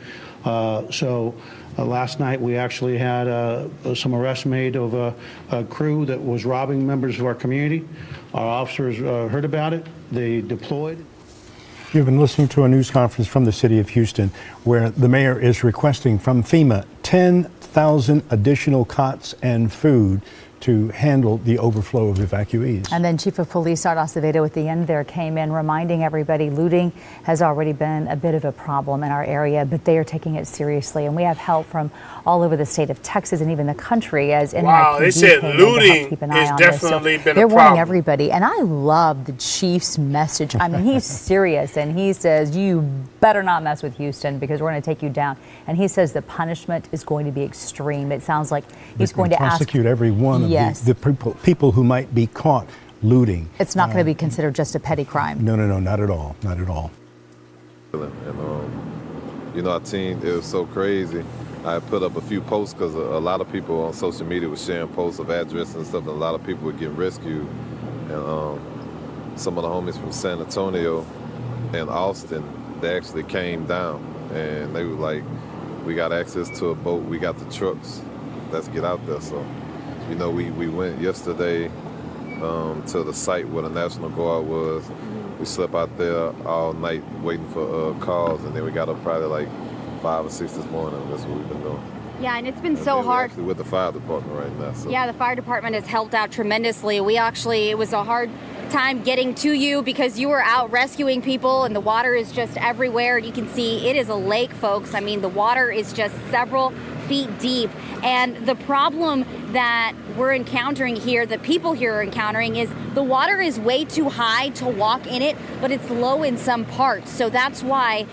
Last night we actually had some arrests made of a crew that was robbing members of our community. Our officers heard about it. They deployed. You've been listening to a news conference from the city of Houston where the mayor is requesting from FEMA 10,000 additional cots and food to handle the overflow of evacuees. And then Chief of Police Art Acevedo at the end there came in reminding everybody looting has already been a bit of a problem in our area, but they are taking it seriously. And we have help from all over the state of Texas and even the country as Wow, they said looting has definitely been a problem. They're warning everybody. And I love the chief's message. I mean, he's serious, and he says, you better not mess with Houston because we're going to take you down. And he says the punishment is going to be extreme. It sounds like he's going to prosecute every one of the people who might be caught looting. It's not going to be considered just a petty crime. No, not at all. Not at all. And, our team, it was so crazy. I put up a few posts because a lot of people on social media were sharing posts of addresses and stuff, and a lot of people were getting rescued. And some of the homies from San Antonio and Austin, they actually came down, and they were like, we got access to a boat, we got the trucks, let's get out there. So, we went yesterday to the site where the National Guard was. We slept out there all night waiting for calls, and then we got up probably like 5 or 6 this morning. That's what we've been doing. Yeah, and it's been so hard. Actually with the fire department right now. So. Yeah, the fire department has helped out tremendously. It was a hard time getting to you because you were out rescuing people and the water is just everywhere. You can see it is a lake, folks. I mean, the water is just several feet deep. And the problem that we're encountering here, the people here are encountering, is the water is way too high to walk in it, but it's low in some parts. So that's why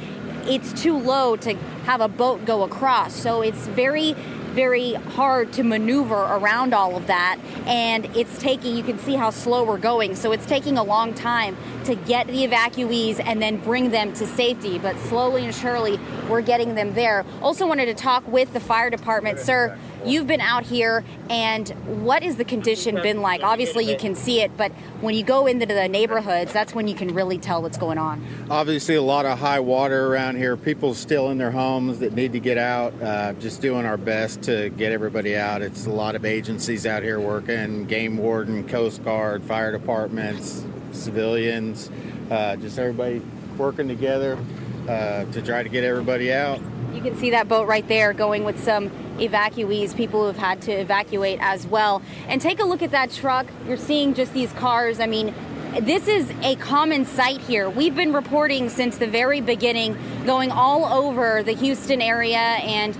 it's too low to have a boat go across. So it's very, very hard to maneuver around all of that. And it's taking, you can see how slow we're going. So it's taking a long time to get the evacuees and then bring them to safety. But slowly and surely, we're getting them there. Also wanted to talk with the fire department. Sir, you've been out here, and what has the condition been like? Obviously, you can see it, but when you go into the neighborhoods, that's when you can really tell what's going on. Obviously, a lot of high water around here. People still in their homes that need to get out. Just doing our best to get everybody out. It's a lot of agencies out here working, game warden, Coast Guard, fire departments, civilians, just everybody working together to try to get everybody out. You can see that boat right there going with some evacuees, people who have had to evacuate as well. And take a look at that truck. You're seeing just these cars. I mean, this is a common sight here. We've been reporting since the very beginning, going all over the Houston area and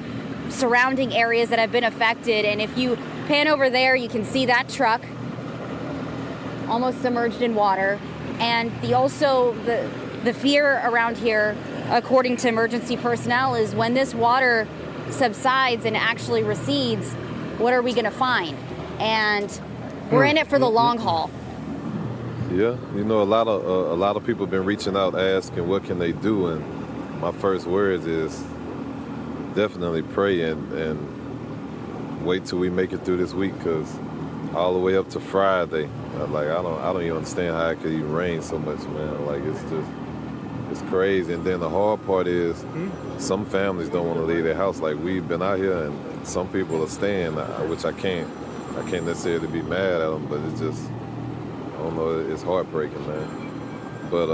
surrounding areas that have been affected. And if you pan over there, you can see that truck almost submerged in water. And the fear around here, according to emergency personnel, is when this water subsides and actually recedes, what are we going to find? And we're in it for the long haul. Yeah, a lot of people have been reaching out asking what can they do, and my first words is definitely pray and wait till we make it through this week, because all the way up to Friday, I don't even understand how it could even rain so much, man. Like, it's crazy. And then the hard part is some families don't want to leave their house. Like, we've been out here and some people are staying, which I can't necessarily be mad at them, but it's just, I don't know, it's heartbreaking, man. But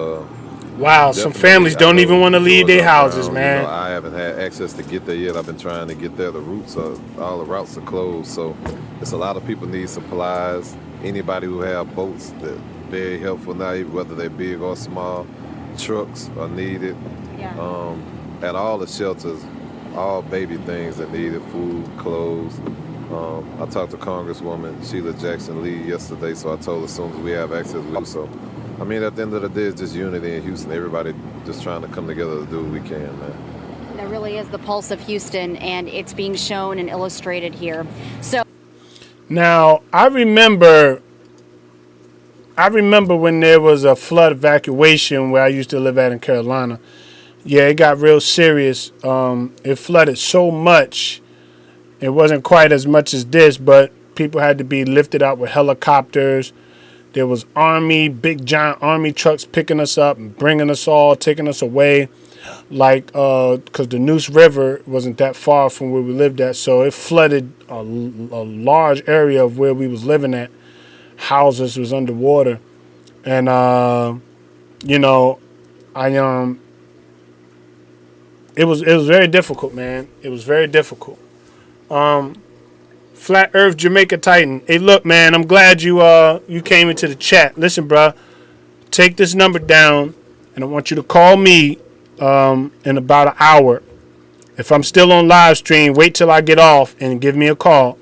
wow, some families don't even want to leave their houses, man. I haven't had access to get there yet. I've been trying to get there. All the routes are closed, so it's a lot of people need supplies. anybody who have boats that very helpful now, whether they're big or small. Trucks are needed. Yeah. At all the shelters, all baby things that needed, food, clothes. I talked to Congresswoman Sheila Jackson Lee yesterday, so I told her as soon as we have access, we do so. I mean, at the end of the day, it's just unity in Houston. Everybody just trying to come together to do what we can, man. That really is the pulse of Houston, and it's being shown and illustrated here. So Now, I remember when there was a flood evacuation where I used to live at in Carolina. Yeah, it got real serious. It flooded so much. It wasn't quite as much as this, but people had to be lifted out with helicopters. There was big giant army trucks picking us up and bringing us all, taking us away. Like, because the Neuse River wasn't that far from where we lived at, so it flooded a large area of where we was living at. Houses was underwater, and it was very difficult, man. It was very difficult. Flat Earth Jamaica Titan. Hey, look, man, I'm glad you came into the chat. Listen, bruh, take this number down, and I want you to call me in about an hour. If I'm still on live stream, wait till I get off and give me a call.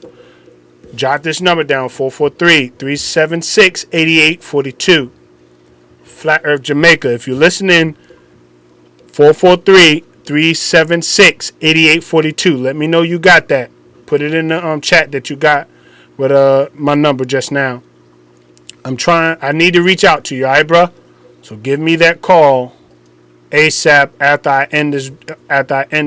Jot this number down, 443-376-8842. Flat Earth Jamaica. If you're listening, 443-376-8842. Let me know you got that. Put it in the chat that you got with my number just now. I need to reach out to you, all right, bro? So give me that call ASAP after I end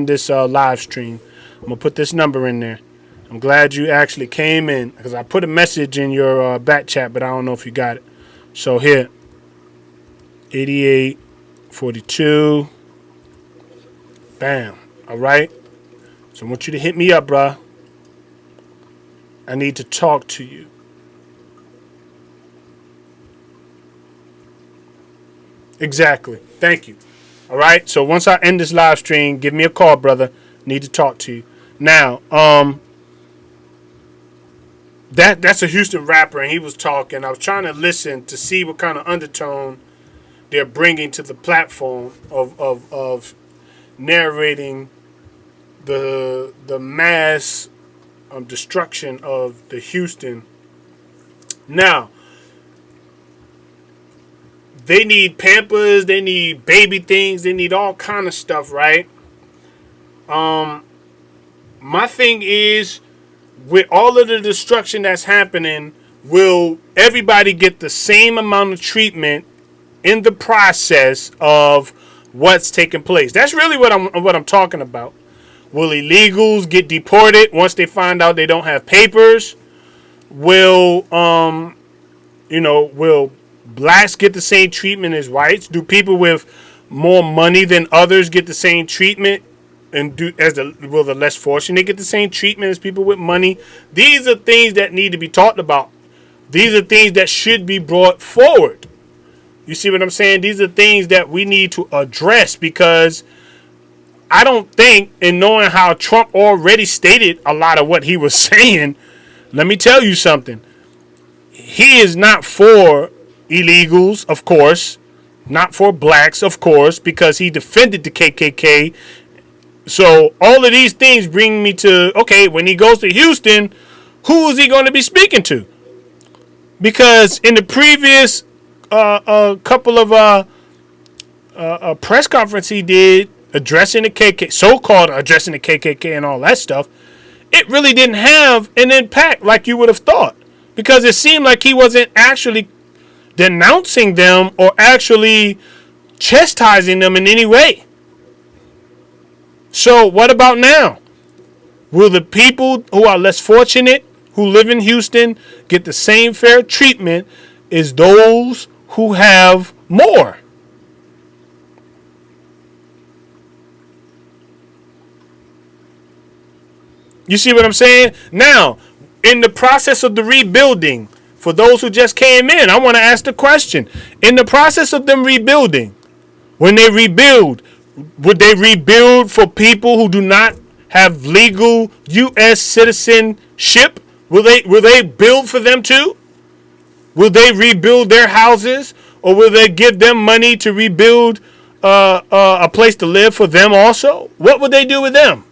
this live stream. I'm gonna put this number in there. I'm glad you actually came in because I put a message in your back chat, but I don't know if you got it. So here, 8842. Bam. All right. So I want you to hit me up, bruh. I need to talk to you. Exactly. Thank you. All right. So once I end this live stream, give me a call, brother. Need to talk to you. Now, that's a Houston rapper, and he was talking. I was trying to listen to see what kind of undertone they're bringing to the platform of narrating the mass destruction of the Houston. Now, they need Pampers, they need baby things, they need all kind of stuff, right? My thing is, with all of the destruction that's happening, will everybody get the same amount of treatment in the process of what's taking place? That's really what I'm talking about. Will illegals get deported once they find out they don't have papers? Will will blacks get the same treatment as whites? Do people with more money than others get the same treatment? And will the less fortunate get the same treatment as people with money? These are things that need to be talked about. These are things that should be brought forward. You see what I'm saying? These are things that we need to address, because I don't think, in knowing how Trump already stated a lot of what he was saying, let me tell you something. He is not for illegals, of course, not for blacks, of course, because he defended the KKK. So all of these things bring me to, okay, when he goes to Houston, who is he going to be speaking to? Because in the previous couple of press conference he did addressing the KKK, so-called addressing the KKK and all that stuff, it really didn't have an impact like you would have thought, because it seemed like he wasn't actually denouncing them or actually chastising them in any way. So what about now? Will the people who are less fortunate, who live in Houston, get the same fair treatment as those who have more? You see what I'm saying? Now, in the process of the rebuilding, for those who just came in, I want to ask the question. In the process of them rebuilding, when they rebuild, would they rebuild for people who do not have legal U.S. citizenship? Will they build for them too? Will they rebuild their houses, or will they give them money to rebuild a place to live for them also? What would they do with them?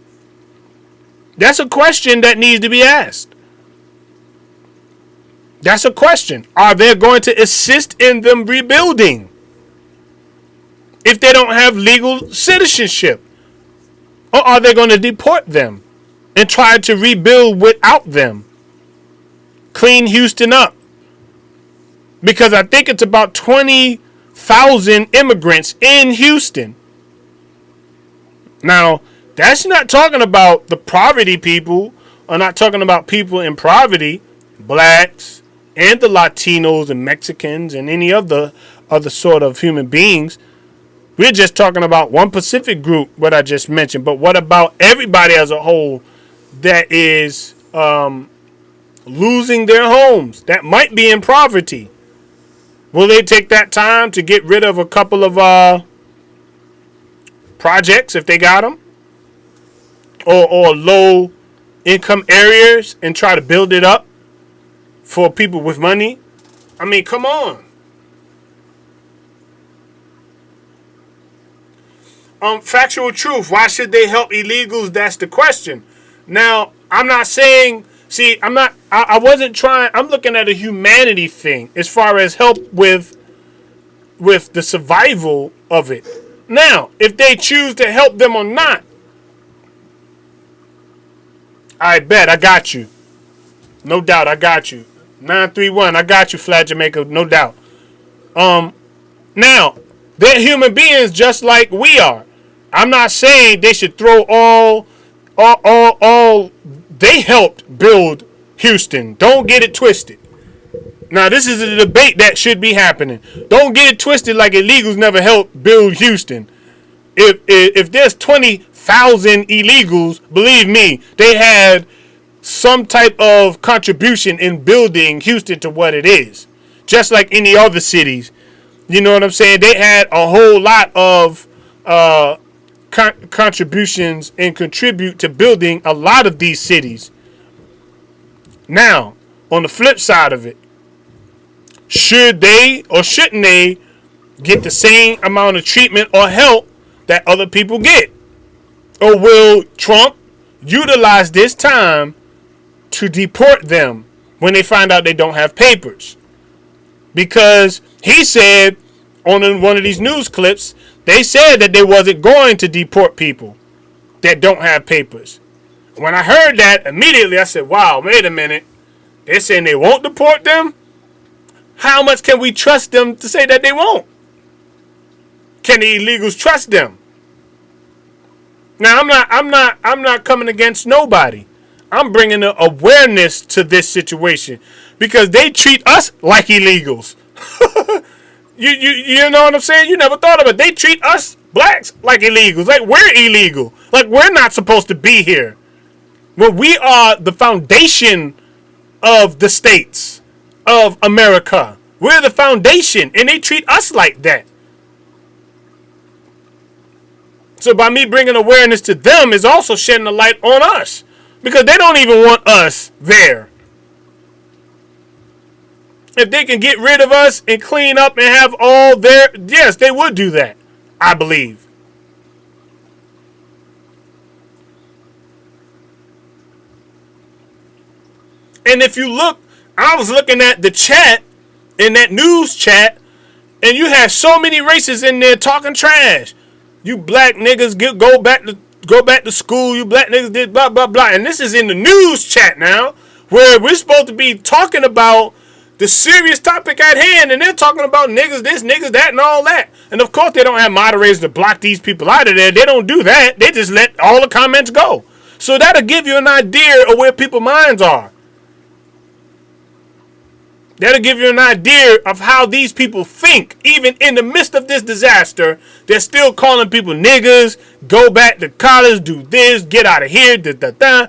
That's a question that needs to be asked. That's a question. Are they going to assist in them rebuilding if they don't have legal citizenship? Or are they going to deport them and try to rebuild without them? Clean Houston up. Because I think it's about 20,000 immigrants in Houston. Now, that's not talking about the poverty people, or not talking about people in poverty, blacks, and the Latinos and Mexicans and any other sort of human beings. We're just talking about one Pacific group, what I just mentioned. But what about everybody as a whole that is losing their homes, that might be in poverty? Will they take that time to get rid of a couple of projects if they got them? Or low income areas and try to build it up for people with money? I mean, come on. Factual truth. Why should they help illegals? That's the question. Now, I'm not saying, I wasn't trying, I'm looking at a humanity thing as far as help with the survival of it. Now, if they choose to help them or not, I bet I got you. No doubt, I got you. 931, I got you, Flat Jamaica, no doubt. Now, they're human beings just like we are. I'm not saying they should throw all they helped build Houston. Don't get it twisted. Now, this is a debate that should be happening. Don't get it twisted like illegals never helped build Houston. If there's 20,000 illegals, believe me, they had some type of contribution in building Houston to what it is. Just like any other cities. You know what I'm saying? They had a whole lot of contributions and contribute to building a lot of these cities. Now, on the flip side of it, should they or shouldn't they get the same amount of treatment or help that other people get? Or will Trump utilize this time to deport them when they find out they don't have papers? Because he said on one of these news clips, they said that they wasn't going to deport people that don't have papers. When I heard that, immediately I said, wow, wait a minute. They're saying they won't deport them? How much can we trust them to say that they won't? Can the illegals trust them? Now, I'm not coming against nobody. I'm bringing the awareness to this situation because they treat us like illegals. You know what I'm saying? You never thought of it. They treat us blacks like illegals, like we're illegal, like we're not supposed to be here. Well, we are the foundation of the states of America. We're the foundation, and they treat us like that. So by me bringing awareness to them is also shedding a light on us because they don't even want us there. If they can get rid of us and clean up and have all their, yes, they would do that, I believe. And if you look, I was looking at the chat, in that news chat, and you had so many races in there talking trash. You black niggas go back to school. You black niggas did blah blah blah. And this is in the news chat now, where we're supposed to be talking about the serious topic at hand, and they're talking about niggas this, niggas that, and all that. And of course, they don't have moderators to block these people out of there. They don't do that. They just let all the comments go. So that'll give you an idea of where people's minds are. That'll give you an idea of how these people think. Even in the midst of this disaster, they're still calling people niggas, go back to college, do this, get out of here, da da da.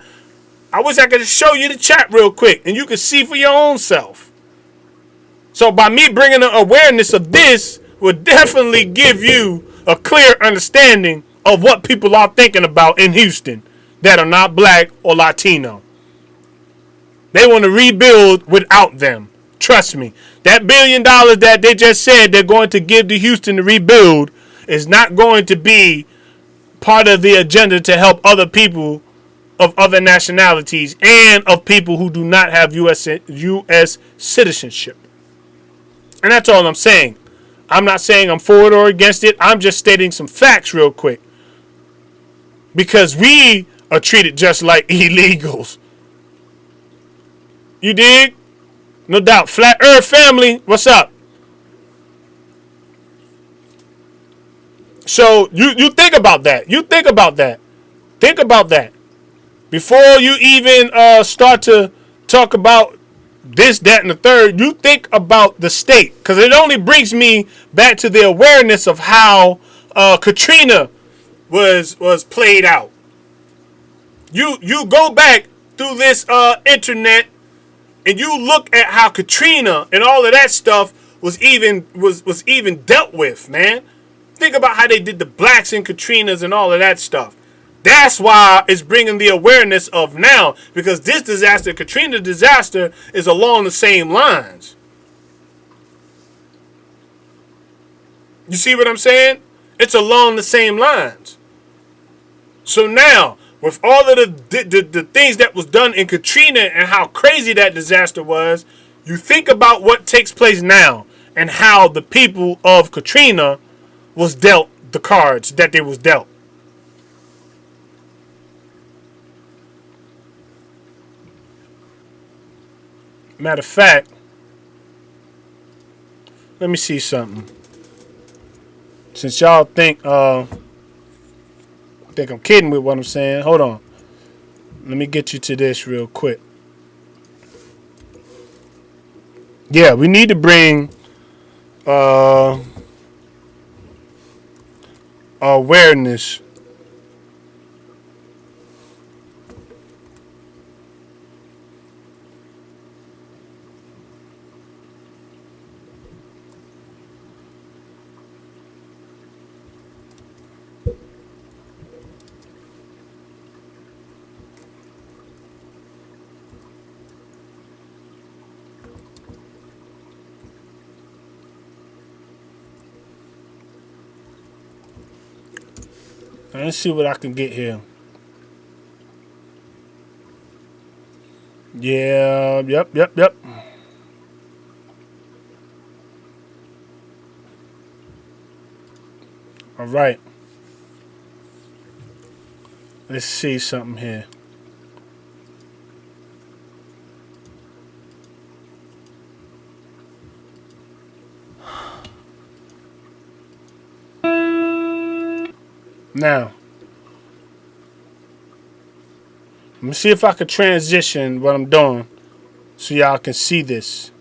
I wish I could show you the chat real quick, and you could see for your own self. So by me bringing an awareness of this will definitely give you a clear understanding of what people are thinking about in Houston that are not black or Latino. They want to rebuild without them. Trust me. That $1 billion that they just said they're going to give to Houston to rebuild is not going to be part of the agenda to help other people of other nationalities and of people who do not have U.S. citizenship. And that's all I'm saying. I'm not saying I'm for it or against it. I'm just stating some facts real quick. Because we are treated just like illegals. You dig? No doubt. Flat Earth family, what's up? So you think about that. You think about that. Think about that. Before you even start to talk about this, that, and the third, you think about the state. Because it only brings me back to the awareness of how Katrina was played out. You go back through this internet and you look at how Katrina and all of that stuff was even dealt with, man. Think about how they did the blacks in Katrinas and all of that stuff. That's why it's bringing the awareness of now, because this disaster, Katrina disaster, is along the same lines. You see what I'm saying? It's along the same lines. So now, with all of the things that was done in Katrina and how crazy that disaster was, you think about what takes place now and how the people of Katrina was dealt the cards that they was dealt. Matter of fact, let me see something. Since y'all think I'm kidding with what I'm saying, hold on. Let me get you to this real quick. Yeah, we need to bring awareness. Let's see what I can get here. Yeah, yep. All right. Let's see something here. Now, let me see if I can transition what I'm doing so y'all can see this.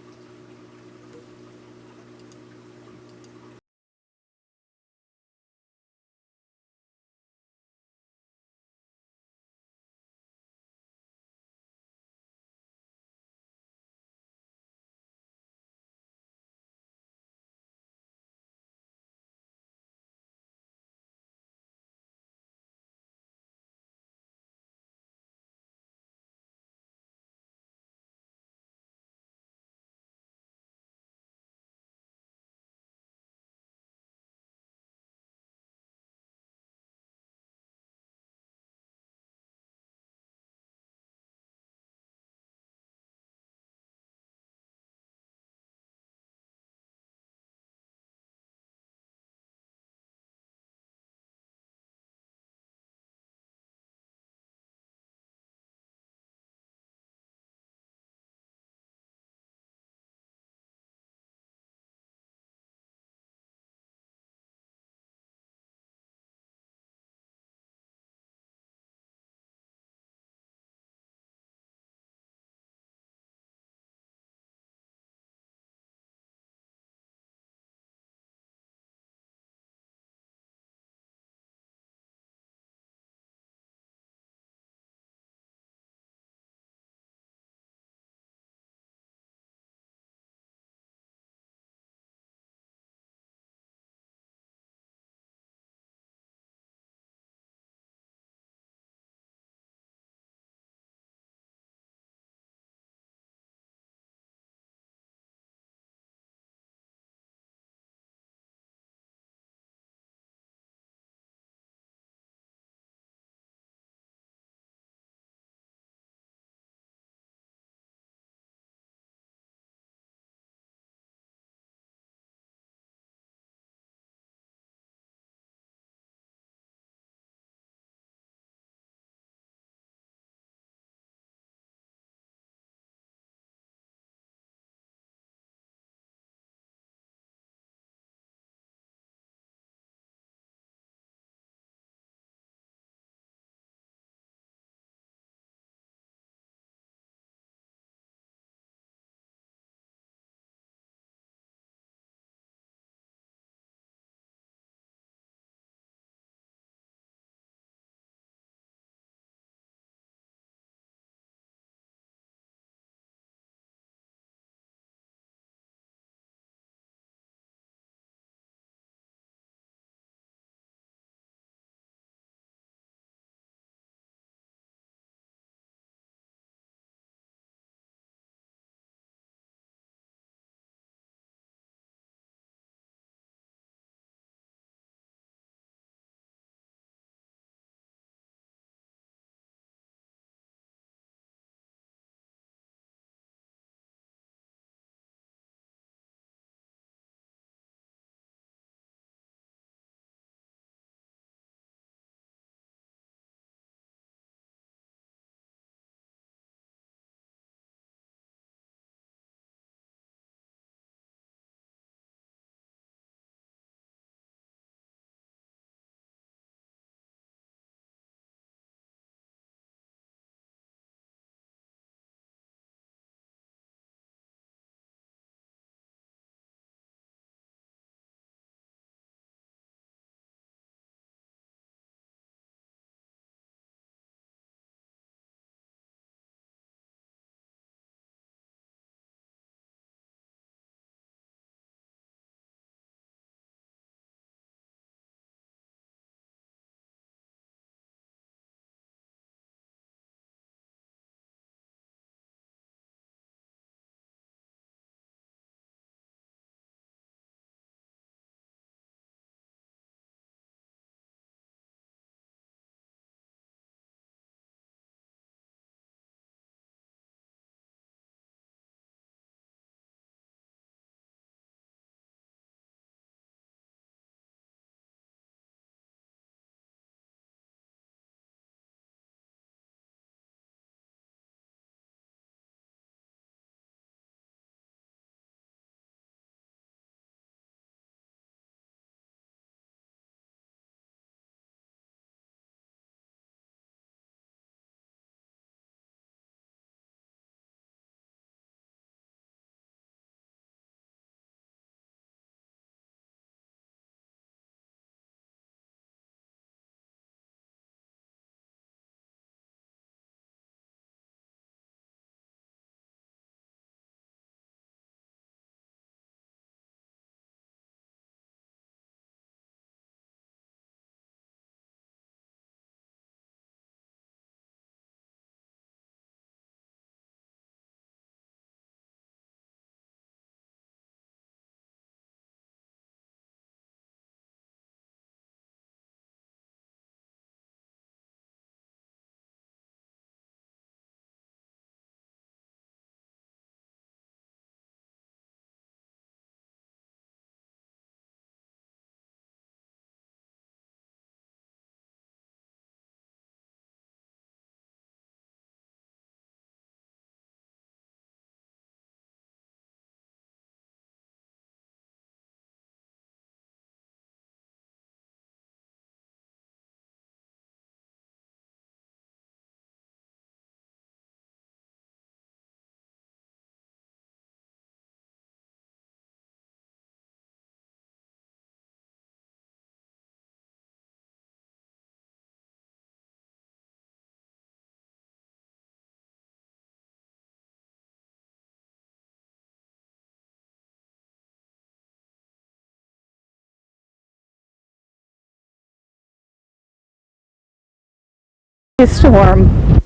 storm.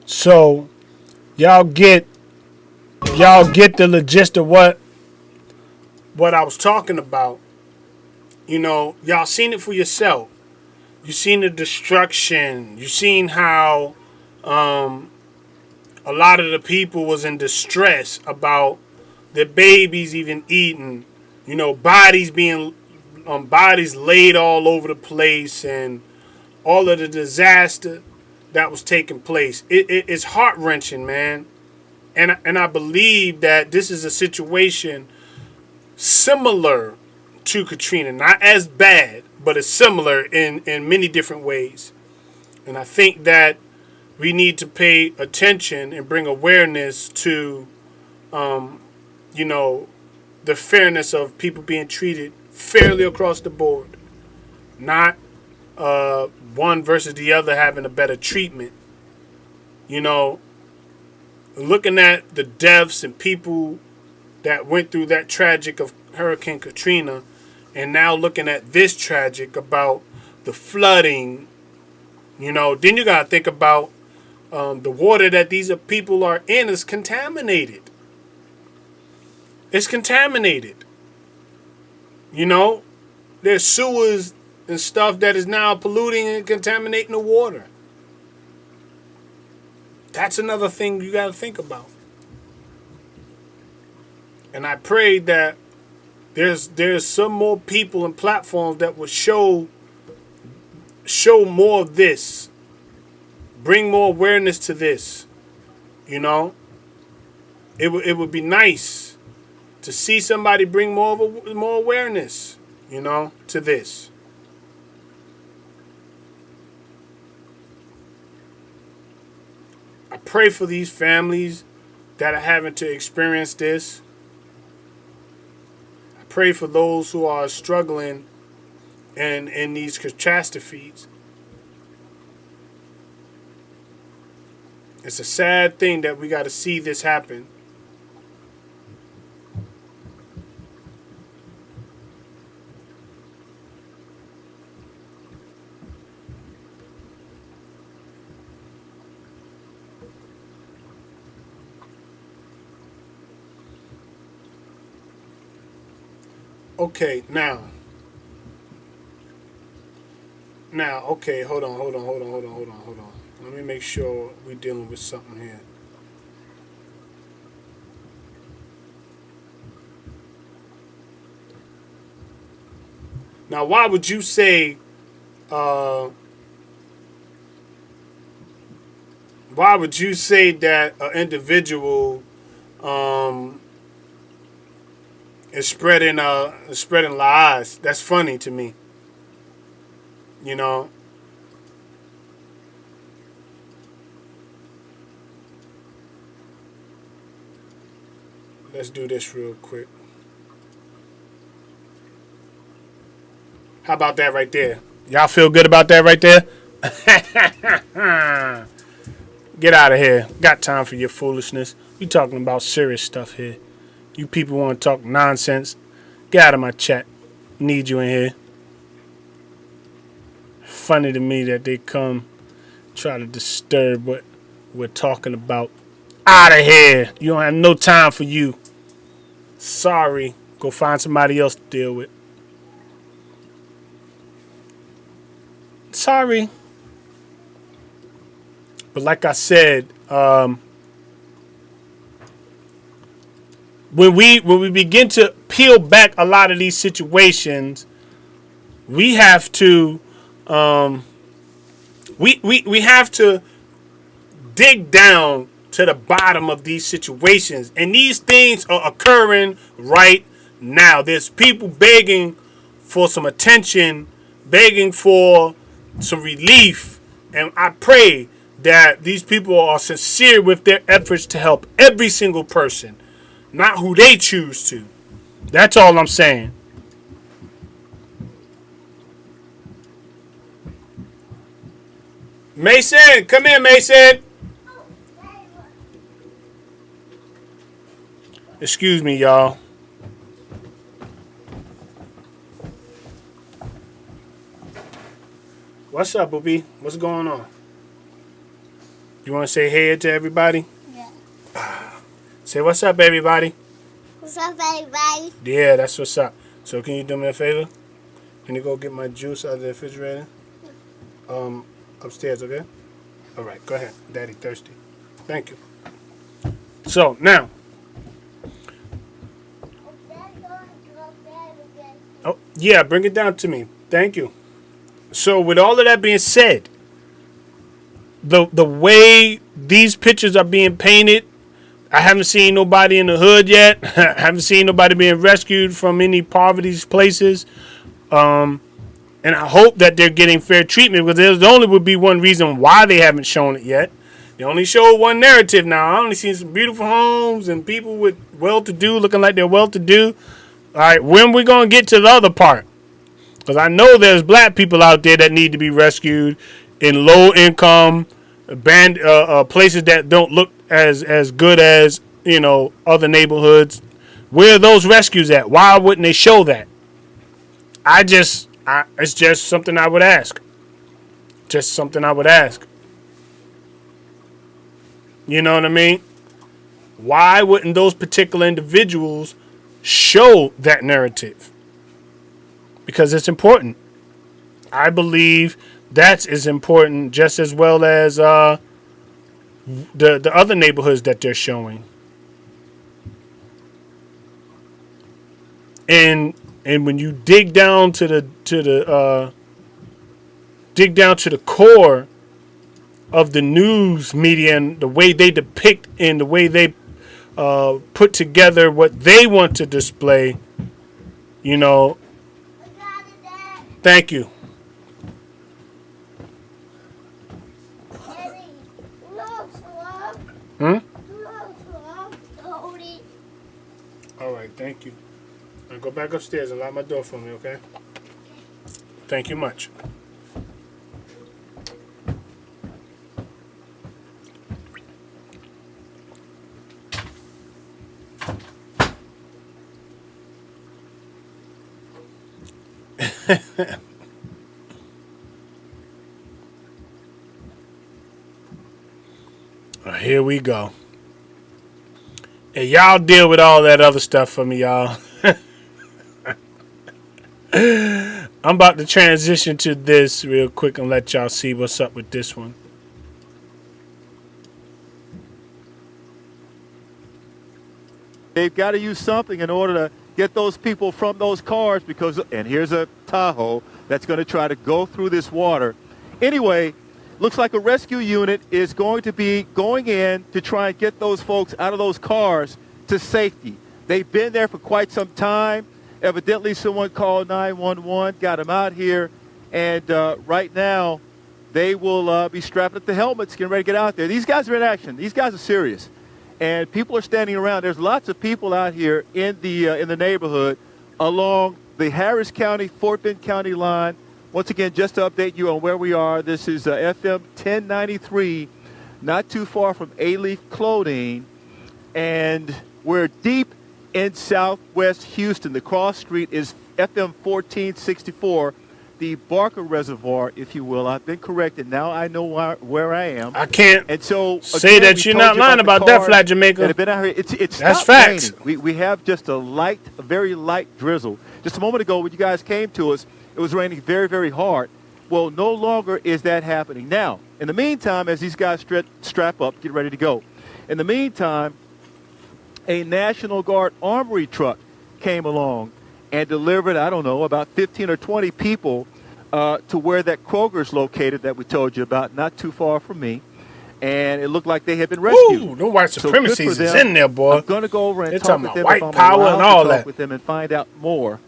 So y'all get the gist of what I was talking about. You know, y'all seen it for yourself. You seen the destruction. You seen how a lot of the people was in distress about their babies even eating. You know, bodies laid all over the place, and all of the disaster that was taking place. It's heart wrenching, man. And I believe that this is a situation similar to Katrina, not as bad, but it's similar in many different ways. And I think that we need to pay attention and bring awareness to, you know, the fairness of people being treated fairly across the board, not one versus the other having a better treatment. You know, looking at the deaths and people that went through that tragic of Hurricane Katrina, and now looking at this tragic about the flooding, you know, then you got to think about the water that these people are in is contaminated. It's contaminated. You know, there's sewers and stuff that is now polluting and contaminating the water. That's another thing you got to think about. And I pray that there's some more people and platforms that will show more of this, bring more awareness to this. You know, it would be nice to see somebody bring more awareness, you know, to this. I pray for these families that are having to experience this. I pray for those who are struggling in these catastrophes. It's a sad thing that we got to see this happen. Okay, now, okay, hold on. Let me make sure we're dealing with something here. Now, why would you say, that an individual is spreading lies? That's funny to me. You know. Let's do this real quick. How about that right there? Y'all feel good about that right there? Get out of here. Got time for your foolishness. We talking about serious stuff here. You people want to talk nonsense? Get out of my chat. Need you in here. Funny to me that they come try to disturb what we're talking about. Out of here. You don't have no time for you. Sorry. Go find somebody else to deal with. Sorry. But like I said, when we begin to peel back a lot of these situations, we have to we have to dig down to the bottom of these situations, and these things are occurring right now. There's people begging for some attention, begging for some relief, and I pray that these people are sincere with their efforts to help every single person, not who they choose to. That's all I'm saying. Mason, come here, Mason. Excuse me, y'all. What's up, Boopy? What's going on? You want to say hey to everybody? Yeah. Say what's up, everybody. What's up, everybody? Yeah, that's what's up. So can you do me a favor? Can you go get my juice out of the refrigerator? Upstairs, okay? All right, go ahead. Daddy thirsty. Thank you. So now. Oh, yeah, bring it down to me. Thank you. So with all of that being said, the way these pictures are being painted, I haven't seen nobody in the hood yet. I haven't seen nobody being rescued from any poverty places. And I hope that they're getting fair treatment, because there's only would be one reason why they haven't shown it yet. They only showed one narrative now. I only seen some beautiful homes and people with well-to-do looking like they're well-to-do. All right, when we going to get to the other part? Because I know there's black people out there that need to be rescued in low-income places that don't look as good as, other neighborhoods. Where are those rescues at? Why wouldn't they show that? It's just something I would ask. Just something I would ask. You know what I mean? Why wouldn't those particular individuals show that narrative? Because it's important. I believe that's as important just as well as the other neighborhoods that they're showing. And when you dig down to the core of the news media and the way they depict and the way they put together what they want to display, Thank you. All right, thank you. Now go back upstairs and lock my door for me, okay? Thank you much. Here we go. Hey, y'all deal with all that other stuff for me, y'all. I'm about to transition to this real quick and let y'all see what's up with this one. They've got to use something in order to get those people from those cars because, and here's a Tahoe that's going to try to go through this water. Anyway, looks like a rescue unit is going to be going in to try and get those folks out of those cars to safety. They've been there for quite some time. Evidently, someone called 911, got them out here, and right now they will be strapping up the helmets, getting ready to get out there. These guys are in action. These guys are serious. And people are standing around. There's lots of people out here in the neighborhood along the Harris County, Fort Bend County line. Once again, just to update you on where we are, this is FM 1093, not too far from A-Leaf Clothing, and we're deep in southwest Houston. The cross street is FM 1464, the Barker Reservoir, if you will. I've been corrected. Now I know where I am. I can't and so, say again, that you're not lying about that, Flat Jamaica. That have been out here. It's That's facts. We have just a very light drizzle. Just a moment ago when you guys came to us, it was raining very, very hard. Well, no longer is that happening. Now, in the meantime, as these guys strap up, get ready to go. In the meantime, a National Guard armory truck came along and delivered, I don't know, about 15 or 20 people to where that Kroger's located that we told you about, not too far from me. And it looked like they had been rescued. Ooh, no white supremacy is in there, boy. I'm going to go over and They're talk talking with them. about white power and all that. With them and find out more.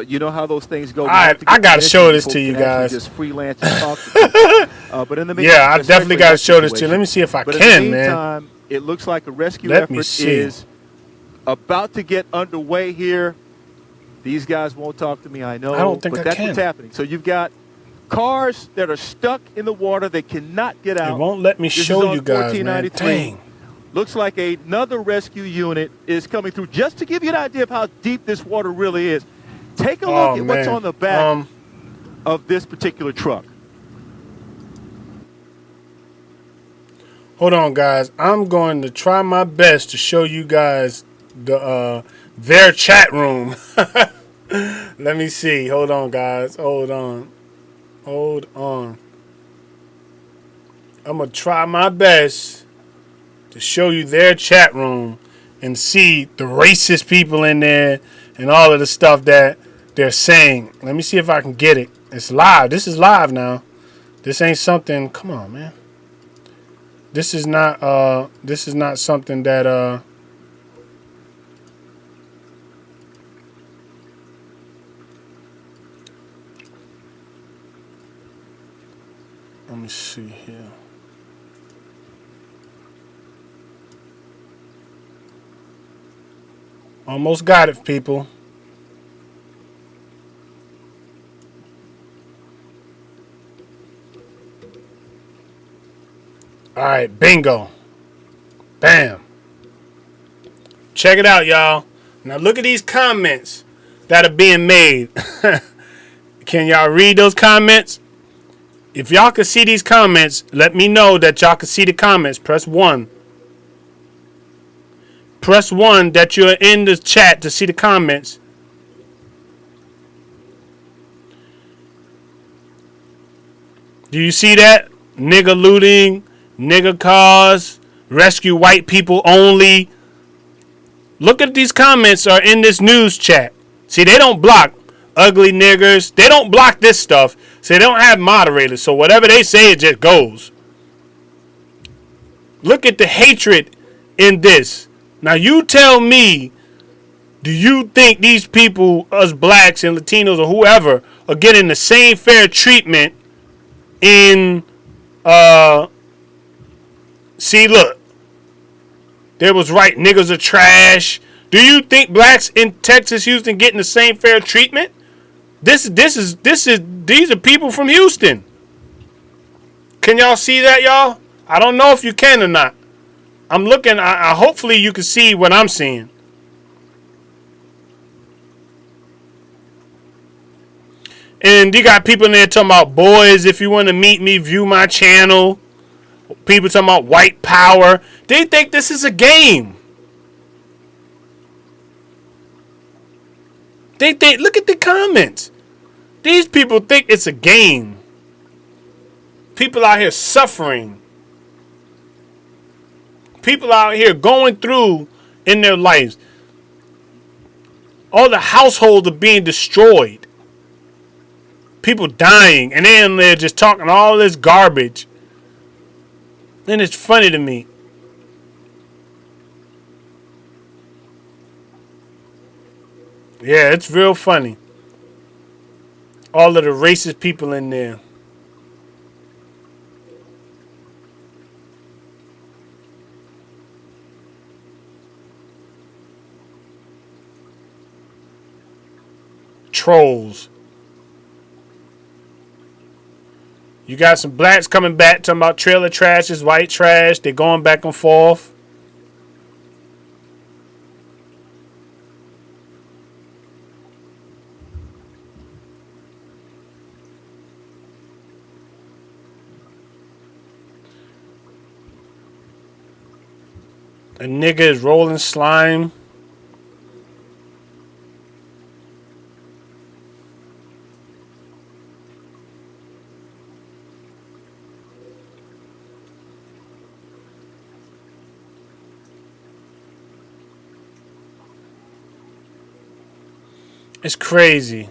You know how those things go. All right, I got to show this to you guys. Just freelance and talk to people. But in the meantime, yeah, I definitely got to show this to you. Let me see if I can, man. It looks like a rescue effort is about to get underway here. These guys won't talk to me, I know. I don't think but that's what's happening. So you've got cars that are stuck in the water. They cannot get out. It won't let me show you guys, man. Dang. Looks like another rescue unit is coming through. Just to give you an idea of how deep this water really is, take a look at what's on the back of this particular truck. Hold on, guys. I'm going to try my best to show you guys their chat room. Let me see. Hold on, guys. Hold on. I'm going to try my best to show you their chat room and see the racist people in there and all of the stuff that they're saying. Let me see if I can get it. It's live. This is live now. This ain't something. Come on, man. This is not something that let me see here. Almost got it, people. All right, bingo. Bam. Check it out, y'all. Now look at these comments that are being made. Can y'all read those comments? If y'all can see these comments, let me know that y'all can see the comments. Press 1. Press 1 that you're in the chat to see the comments. Do you see that? Nigga looting, nigga cars, rescue white people only. Look at these comments are in this news chat. See, they don't block ugly niggers. They don't block this stuff. So they don't have moderators. So whatever they say, it just goes. Look at the hatred in this. Now you tell me, do you think these people, us blacks and Latinos or whoever, are getting the same fair treatment in, see, look. There was right, niggas are trash. Do you think blacks in Texas, Houston getting the same fair treatment? These are people from Houston. Can y'all see that, y'all? I don't know if you can or not. I'm looking, hopefully you can see what I'm seeing. And you got people in there talking about, boys, if you want to meet me, view my channel. People talking about white power. They think this is a game. They think, look at the comments. These people think it's a game. People out here suffering. People out here going through in their lives. All the households are being destroyed. People dying. And then they're just talking all this garbage. And it's funny to me. Yeah, it's real funny. All of the racist people in there. Trolls. You got some blacks coming back talking about trailer trash is white trash. They're going back and forth. A nigga is rolling slime. It's crazy.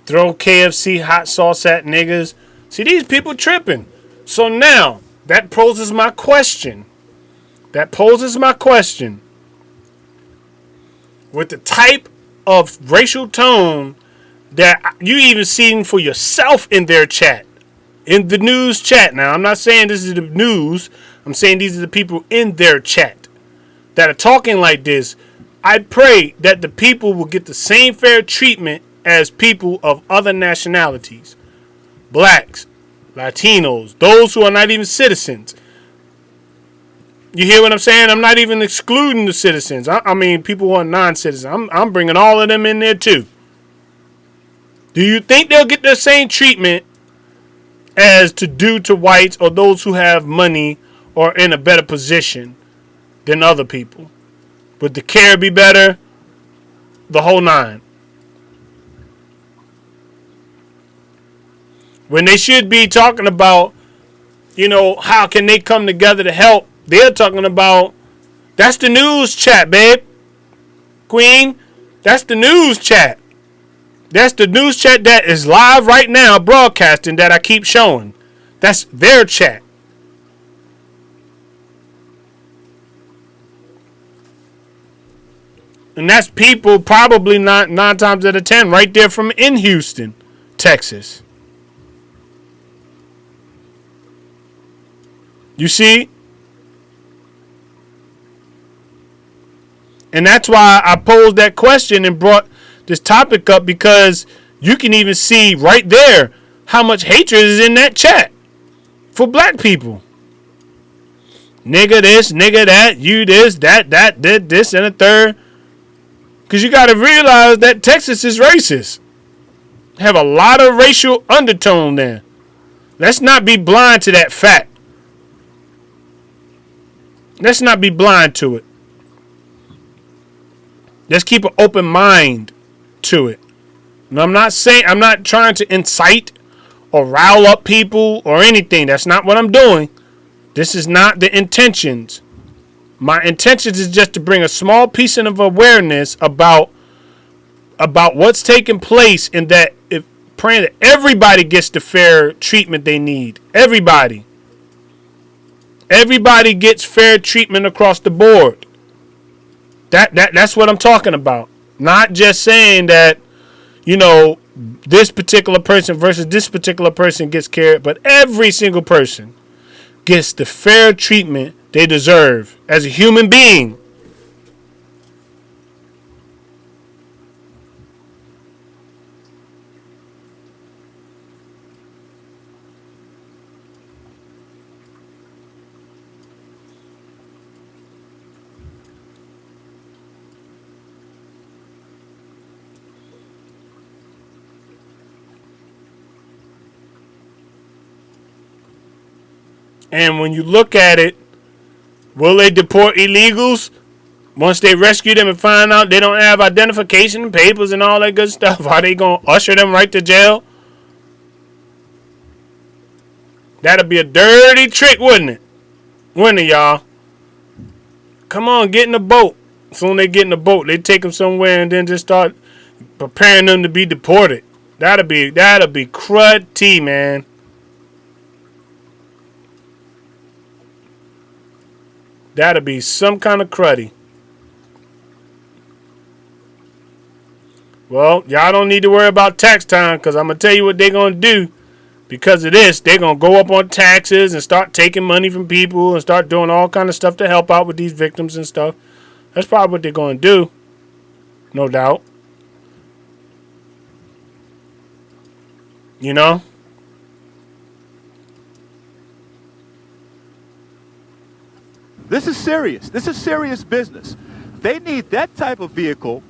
Throw KFC hot sauce at niggas. See, these people tripping. So now, that poses my question. With the type of racial tone that you even seen for yourself in their chat. In the news chat. Now, I'm not saying this is the news. I'm saying these are the people in their chat that are talking like this. I pray that the people will get the same fair treatment as people of other nationalities. Blacks, Latinos, those who are not even citizens. You hear what I'm saying? I'm not even excluding the citizens. I mean, people who are non-citizens. I'm bringing all of them in there too. Do you think they'll get the same treatment as to do to whites or those who have money or in a better position than other people. Would the care be better? The whole nine. When they should be talking about, how can they come together to help, they're talking about, that's the news chat, babe. Queen, that's the news chat. That's the news chat that is live right now, broadcasting, that I keep showing. That's their chat. And that's people probably not 9 times out of 10 right there from in Houston, Texas. You see? And that's why I posed that question and brought this topic up, because you can even see right there how much hatred is in that chat for black people. Nigga this, nigga that, you this, that, this, and a third. Because you got to realize that Texas is racist. Have a lot of racial undertone there. Let's not be blind to that fact. Let's not be blind to it. Let's keep an open mind to it. And I'm not trying to incite or rile up people or anything. That's not what I'm doing. This is not the intentions. My intentions is just to bring a small piece of awareness about what's taking place, and that praying that everybody gets the fair treatment they need. Everybody gets fair treatment across the board. That's what I'm talking about. Not just saying that, this particular person versus this particular person gets cared, but every single person gets the fair treatment they deserve as a human being. And when you look at it, will they deport illegals once they rescue them and find out they don't have identification papers and all that good stuff? Are they going to usher them right to jail? That'd be a dirty trick, wouldn't it? Wouldn't it, y'all? Come on, get in the boat. Soon they get in the boat, they take them somewhere and then just start preparing them to be deported. That'd be crud tea, man. That'll be some kind of cruddy. Well, y'all don't need to worry about tax time, because I'm going to tell you what they're going to do. Because of this, they're going to go up on taxes and start taking money from people and start doing all kind of stuff to help out with these victims and stuff. That's probably what they're going to do. No doubt. You know? This is serious. This is serious business. They need that type of vehicle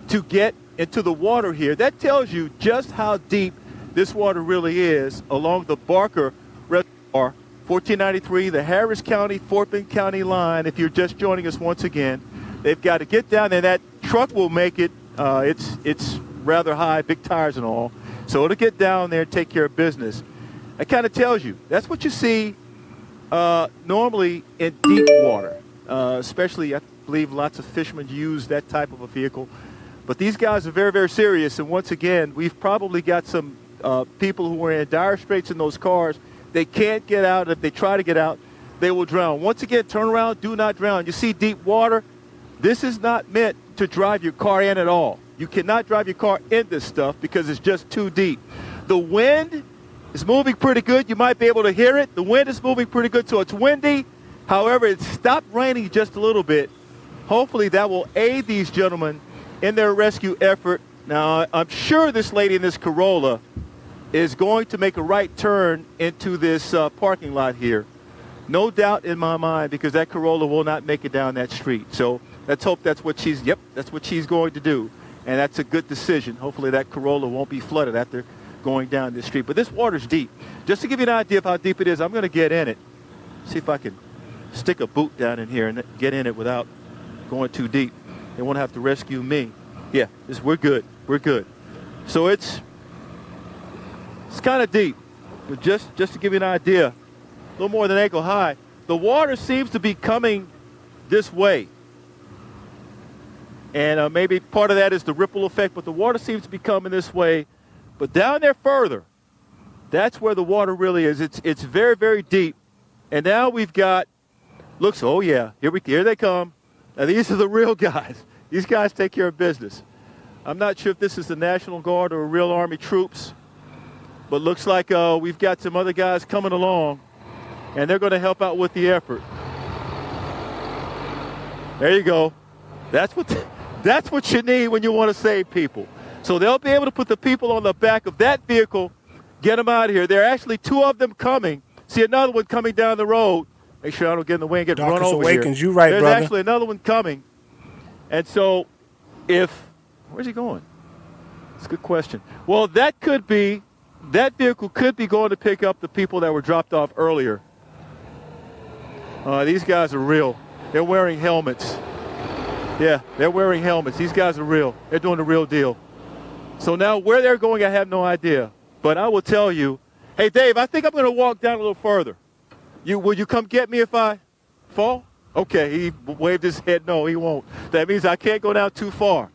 to get into the water here. That tells you just how deep this water really is along the Barker Reservoir, 1493, the Harris County, Fort Bend County line. If you're just joining us once again, they've got to get down there. That truck will make it. It's rather high, big tires and all. So it'll get down there and take care of business. That kind of tells you. That's what you see normally in deep water, especially I believe lots of fishermen use that type of a vehicle. But these guys are very, very serious. And once again, we've probably got some people who are in dire straits in those cars. They can't get out. If they try to get out, they will drown. Once again, turn around, do not drown. You see deep water, this is not meant to drive your car in at all. You cannot drive your car in this stuff because it's just too deep. The wind is moving pretty good. You might be able to hear it. The wind is moving pretty good, so it's windy. However, it stopped raining just a little bit. Hopefully that will aid these gentlemen in their rescue effort. Now, I'm sure this lady in this Corolla is going to make a right turn into this parking lot here. No doubt in my mind, because that Corolla will not make it down that street. So let's hope that's what she's going to do. And that's a good decision. Hopefully that Corolla won't be flooded after going down this street. But this water's deep. Just to give you an idea of how deep it is, I'm going to get in it. See if I can stick a boot down in here and get in it without going too deep. They won't have to rescue me. Yeah, we're good. We're good. So it's kind of deep. But just to give you an idea, a little more than ankle high. The water seems to be coming this way. And maybe part of that is the ripple effect, but the water seems to be coming this way. But down there further, that's where the water really is. It's very, very deep. And now we've got, oh yeah, here they come. Now these are the real guys. These guys take care of business. I'm not sure if this is the National Guard or real Army troops, but looks like we've got some other guys coming along, and they're going to help out with the effort. There you go. That's what you need when you want to save people. So they'll be able to put the people on the back of that vehicle, get them out of here. There are actually two of them coming. See another one coming down the road. Make sure I don't get in the way and get run over awakens. here. You right, There's brother. actually another one coming. And so where's he going? That's a good question. Well, that vehicle could be going to pick up the people that were dropped off earlier. These guys are real. They're wearing helmets. Yeah, they're wearing helmets. These guys are real. They're doing the real deal. So now where they're going, I have no idea. But I will tell you, hey, Dave, I think I'm going to walk down a little further. Will you come get me if I fall? Okay, he waved his head. No, he won't. That means I can't go down too far.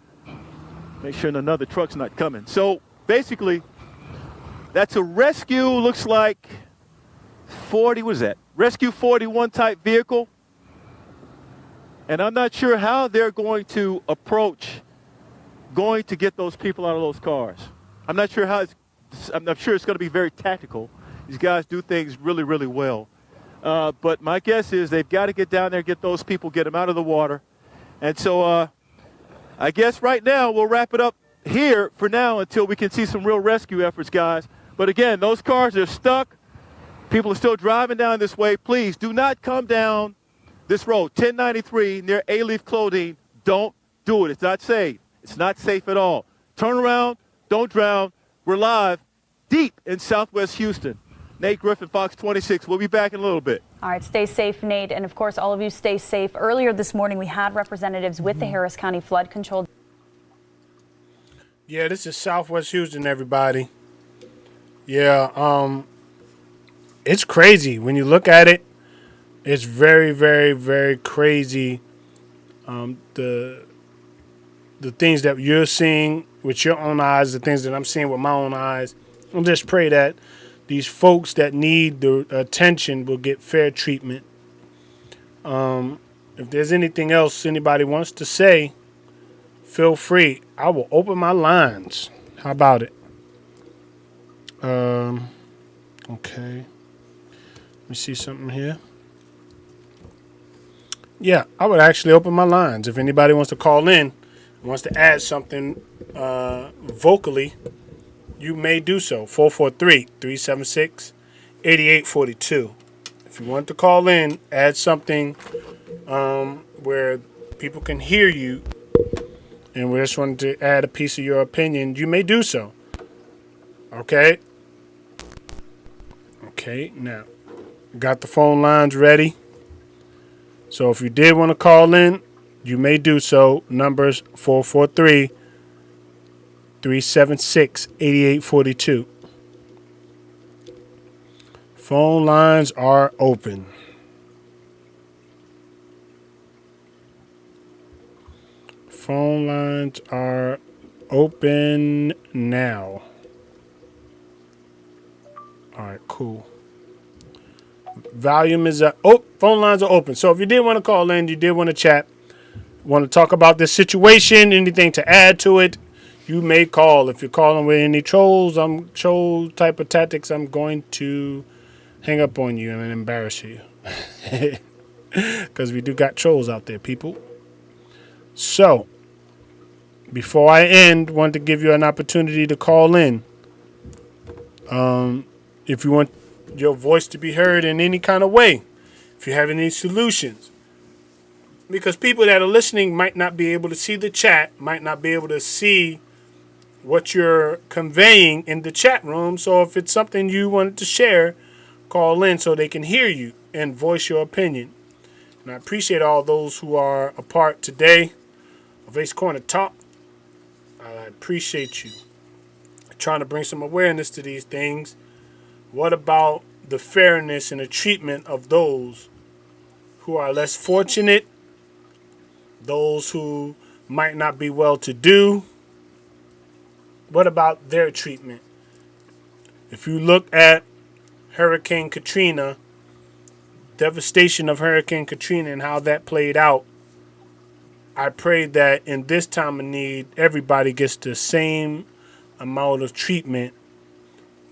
Make sure another truck's not coming. So basically, that's a rescue, looks like 40, what is that? Rescue 41 type vehicle. And I'm not sure how they're going to approach going to get those people out of those cars. I'm not sure I'm sure it's going to be very tactical. These guys do things really, really well. But my guess is they've got to get down there, get those people, get them out of the water. And so I guess right now we'll wrap it up here for now until we can see some real rescue efforts, guys. But again, those cars are stuck. People are still driving down this way. Please do not come down this road, 1093 near A-Leaf Clothing. Don't do it. It's not safe. It's not safe at all. Turn around. Don't drown. We're live deep in Southwest Houston. Nate Griffin, Fox 26. We'll be back in a little bit. All right, stay safe, Nate. And of course, all of you stay safe. Earlier this morning, we had representatives with the Harris County Flood Control. Yeah, this is Southwest Houston, everybody. Yeah, it's crazy. When you look at it, it's very, very, very crazy. The things that you're seeing with your own eyes, the things that I'm seeing with my own eyes. I'll just pray that these folks that need the attention will get fair treatment. If there's anything else anybody wants to say, feel free. I will open my lines. How about it? Okay. Let me see something here. Yeah, I would actually open my lines. If anybody wants to call in, wants to add something vocally, you may do so. 443-376-8842. If you want to call in, add something where people can hear you, and we just wanted to add a piece of your opinion, you may do so. Okay? Okay, now, got the phone lines ready. So if you did want to call in, you may do so. Numbers 443-376-8842. Phone lines are open. Phone lines are open now. All right, cool. Volume is up. Oh, phone lines are open. So if you did want to call in, you did want to chat, want to talk about this situation, anything to add to it, you may call. If you're calling with any troll type of tactics, I'm going to hang up on you and embarrass you. Because we do got trolls out there, people. So, before I end, want to give you an opportunity to call in. If you want your voice to be heard in any kind of way, if you have any solutions. Because people that are listening might not be able to see the chat, might not be able to see what you're conveying in the chat room. So if it's something you wanted to share, call in so they can hear you and voice your opinion. And I appreciate all those who are a part today of Ace Corner Talk. I appreciate you trying to bring some awareness to these things. What about the fairness and the treatment of those who are less fortunate, those who might not be well to do? What about their treatment? If you look at Hurricane Katrina, devastation of Hurricane Katrina and how that played out, I pray that in this time of need, everybody gets the same amount of treatment,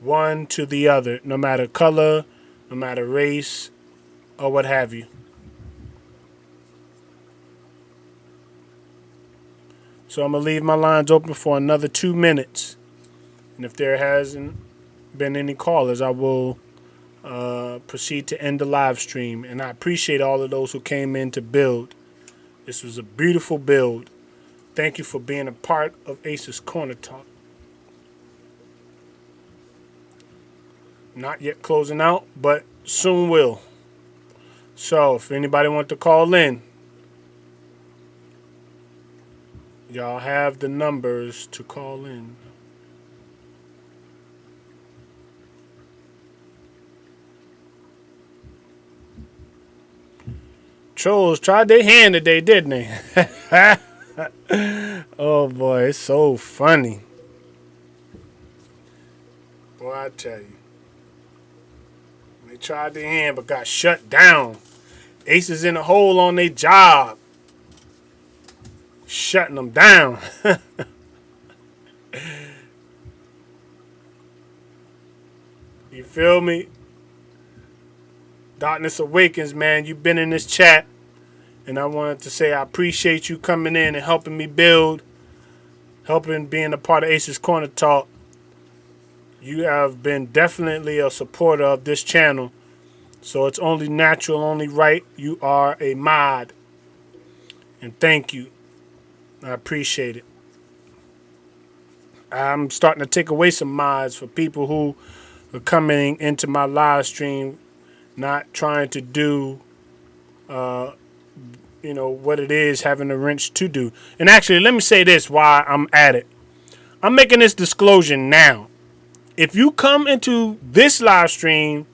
one to the other, no matter color, no matter race, or what have you. So I'm going to leave my lines open for another 2 minutes. And if there hasn't been any callers, I will proceed to end the live stream. And I appreciate all of those who came in to build. This was a beautiful build. Thank you for being a part of Ace's Corner Talk. Not yet closing out, but soon will. So if anybody wants to call in, y'all have the numbers to call in. Trolls tried their hand today, didn't they? Oh boy, it's so funny. Boy, I tell you. They tried their hand but got shut down. Ace is in a hole on their job. Shutting them down. You feel me? Darkness Awakens, man. You've been in this chat. And I wanted to say I appreciate you coming in and helping me build. Helping being a part of Ace's Corner Talk. You have been definitely a supporter of this channel. So it's only natural, only right. You are a mod. And thank you. I appreciate it. I'm starting to take away some mods for people who are coming into my live stream, not trying to do, what it is having a wrench to do. And actually, let me say this while I'm at it. I'm making this disclosure now. If you come into this live stream,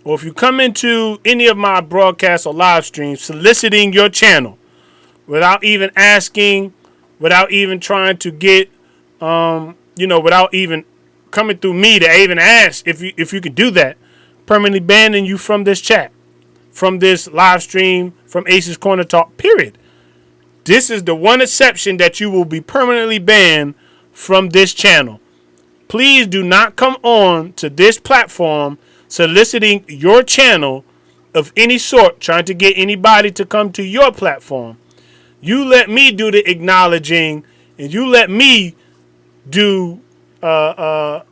or if you come into any of my broadcasts or live streams soliciting your channel without even asking, without even trying to get, without even coming through me to even ask if you could do that, permanently banning you from this chat, from this live stream, from Ace's Corner Talk, period. This is the one exception that you will be permanently banned from this channel. Please do not come on to this platform soliciting your channel of any sort, trying to get anybody to come to your platform. You let me do the acknowledging, and you let me do what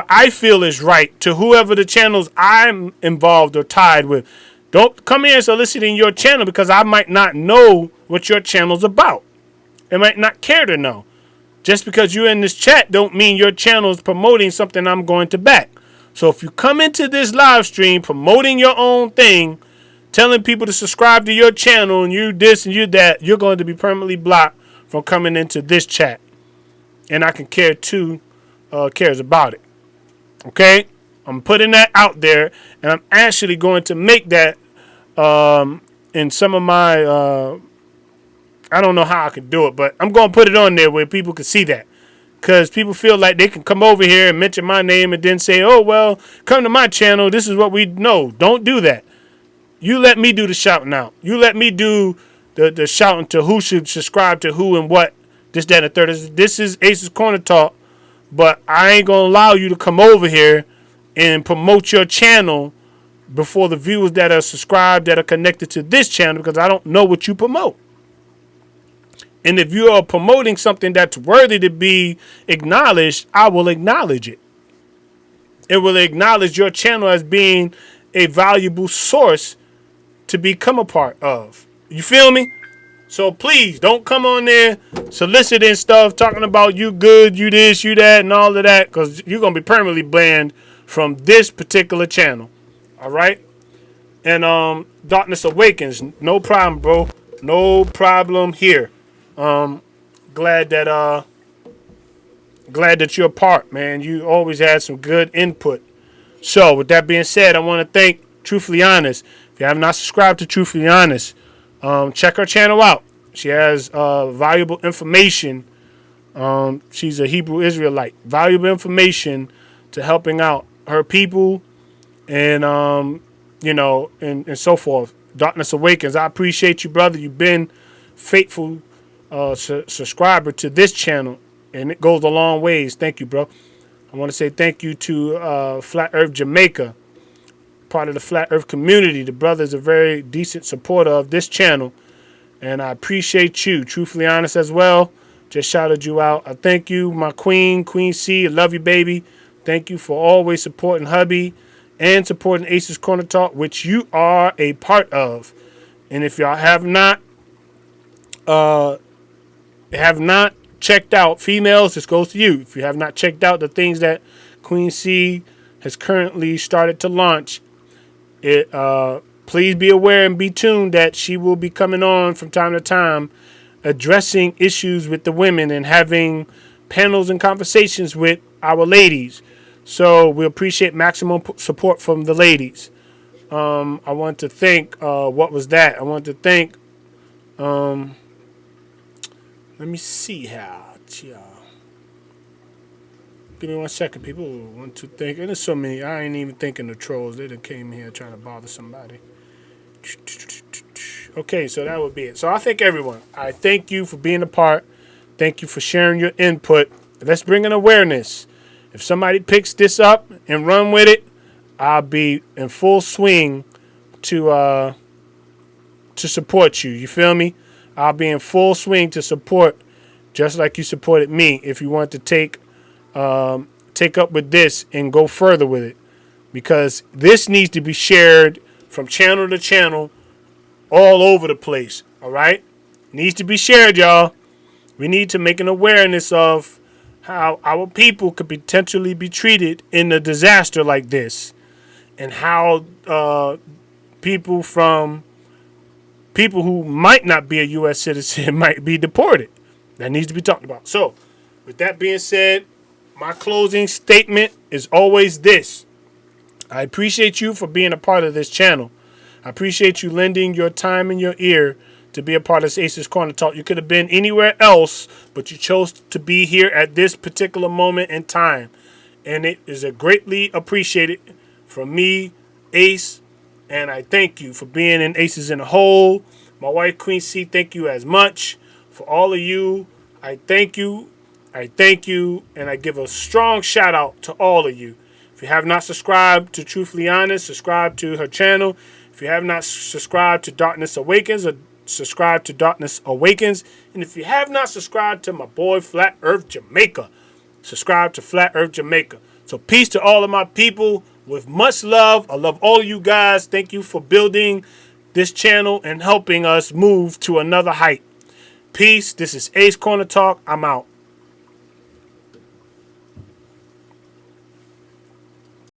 I feel is right to whoever the channels I'm involved or tied with. Don't come here soliciting your channel because I might not know what your channel's about. I might not care to know. Just because you're in this chat don't mean your channel is promoting something I'm going to back. So if you come into this live stream promoting your own thing, telling people to subscribe to your channel and you this and you that, you're going to be permanently blocked from coming into this chat. And I can care two cares about it. Okay? I'm putting that out there, and I'm actually going to make that in some of my I don't know how I can do it, but I'm going to put it on there where people can see that. Because people feel like they can come over here and mention my name and then say, oh, well, come to my channel. This is what we know. Don't do that. You let me do the shouting out. You let me do the shouting to who should subscribe to who and what. This, that, and the third. This is Ace's Corner Talk. But I ain't going to allow you to come over here and promote your channel before the viewers that are subscribed, that are connected to this channel, because I don't know what you promote. And if you are promoting something that's worthy to be acknowledged, I will acknowledge it. It will acknowledge your channel as being a valuable source to become a part of. You feel me? So please don't come on there soliciting stuff, talking about you good, you this, you that, and all of that, because you're going to be permanently banned from this particular channel. All right? And Darkness Awakens, no problem, bro. No problem here. Glad that you're a part, man. You always had some good input. So with that being said, I want to thank Truthfully Honest. If you have not subscribed to Truthfully Honest, check her channel out. She has valuable information. She's a Hebrew Israelite. Valuable information to helping out her people and and so forth. Darkness Awakens. I appreciate you, brother. You've been faithful subscriber to this channel, and it goes a long ways. Thank you, bro. I want to say thank you to Flat Earth Jamaica, part of the Flat Earth community. The brother's a very decent supporter of this channel, and I appreciate you. Truthfully Honest as well. Just shouted you out. I thank you, my queen, Queen C. I love you, baby. Thank you for always supporting hubby and supporting Ace's Corner Talk, which you are a part of. And if y'all have not checked out, females, this goes to you. If you have not checked out the things that Queen C has currently started to launch, please be aware and be tuned that she will be coming on from time to time addressing issues with the women and having panels and conversations with our ladies. So we appreciate maximum support from the ladies. I want to thank, what was that? I want to thank, let me see how, give me 1 second, people. Want to think, and there's so many. I ain't even thinking the trolls. They done came here trying to bother somebody. Okay, so that would be it. So I thank everyone. I thank you for being a part. Thank you for sharing your input. Let's bring an awareness. If somebody picks this up and run with it, I'll be in full swing to support you. You feel me? I'll be in full swing to support, just like you supported me. If you want to take up with this and go further with it, because this needs to be shared from channel to channel, all over the place. All right, needs to be shared, y'all. We need to make an awareness of how our people could potentially be treated in a disaster like this, and how people who might not be a U.S. citizen might be deported. That needs to be talked about. So, with that being said, my closing statement is always this. I appreciate you for being a part of this channel. I appreciate you lending your time and your ear to be a part of Ace's Corner Talk. You could have been anywhere else, but you chose to be here at this particular moment in time. And it is a greatly appreciated from me, Ace, and I thank you for being in Aces in a Hole. My wife, Queen C, thank you as much. For all of you, I thank you. I thank you, and I give a strong shout out to all of you. If you have not subscribed to Truthfully Honest, subscribe to her channel. If you have not subscribed to Darkness Awakens, subscribe to Darkness Awakens. And if you have not subscribed to my boy Flat Earth Jamaica, subscribe to Flat Earth Jamaica. So peace to all of my people with much love. I love all of you guys. Thank you for building this channel and helping us move to another height. Peace. This is Ace Corner Talk. I'm out.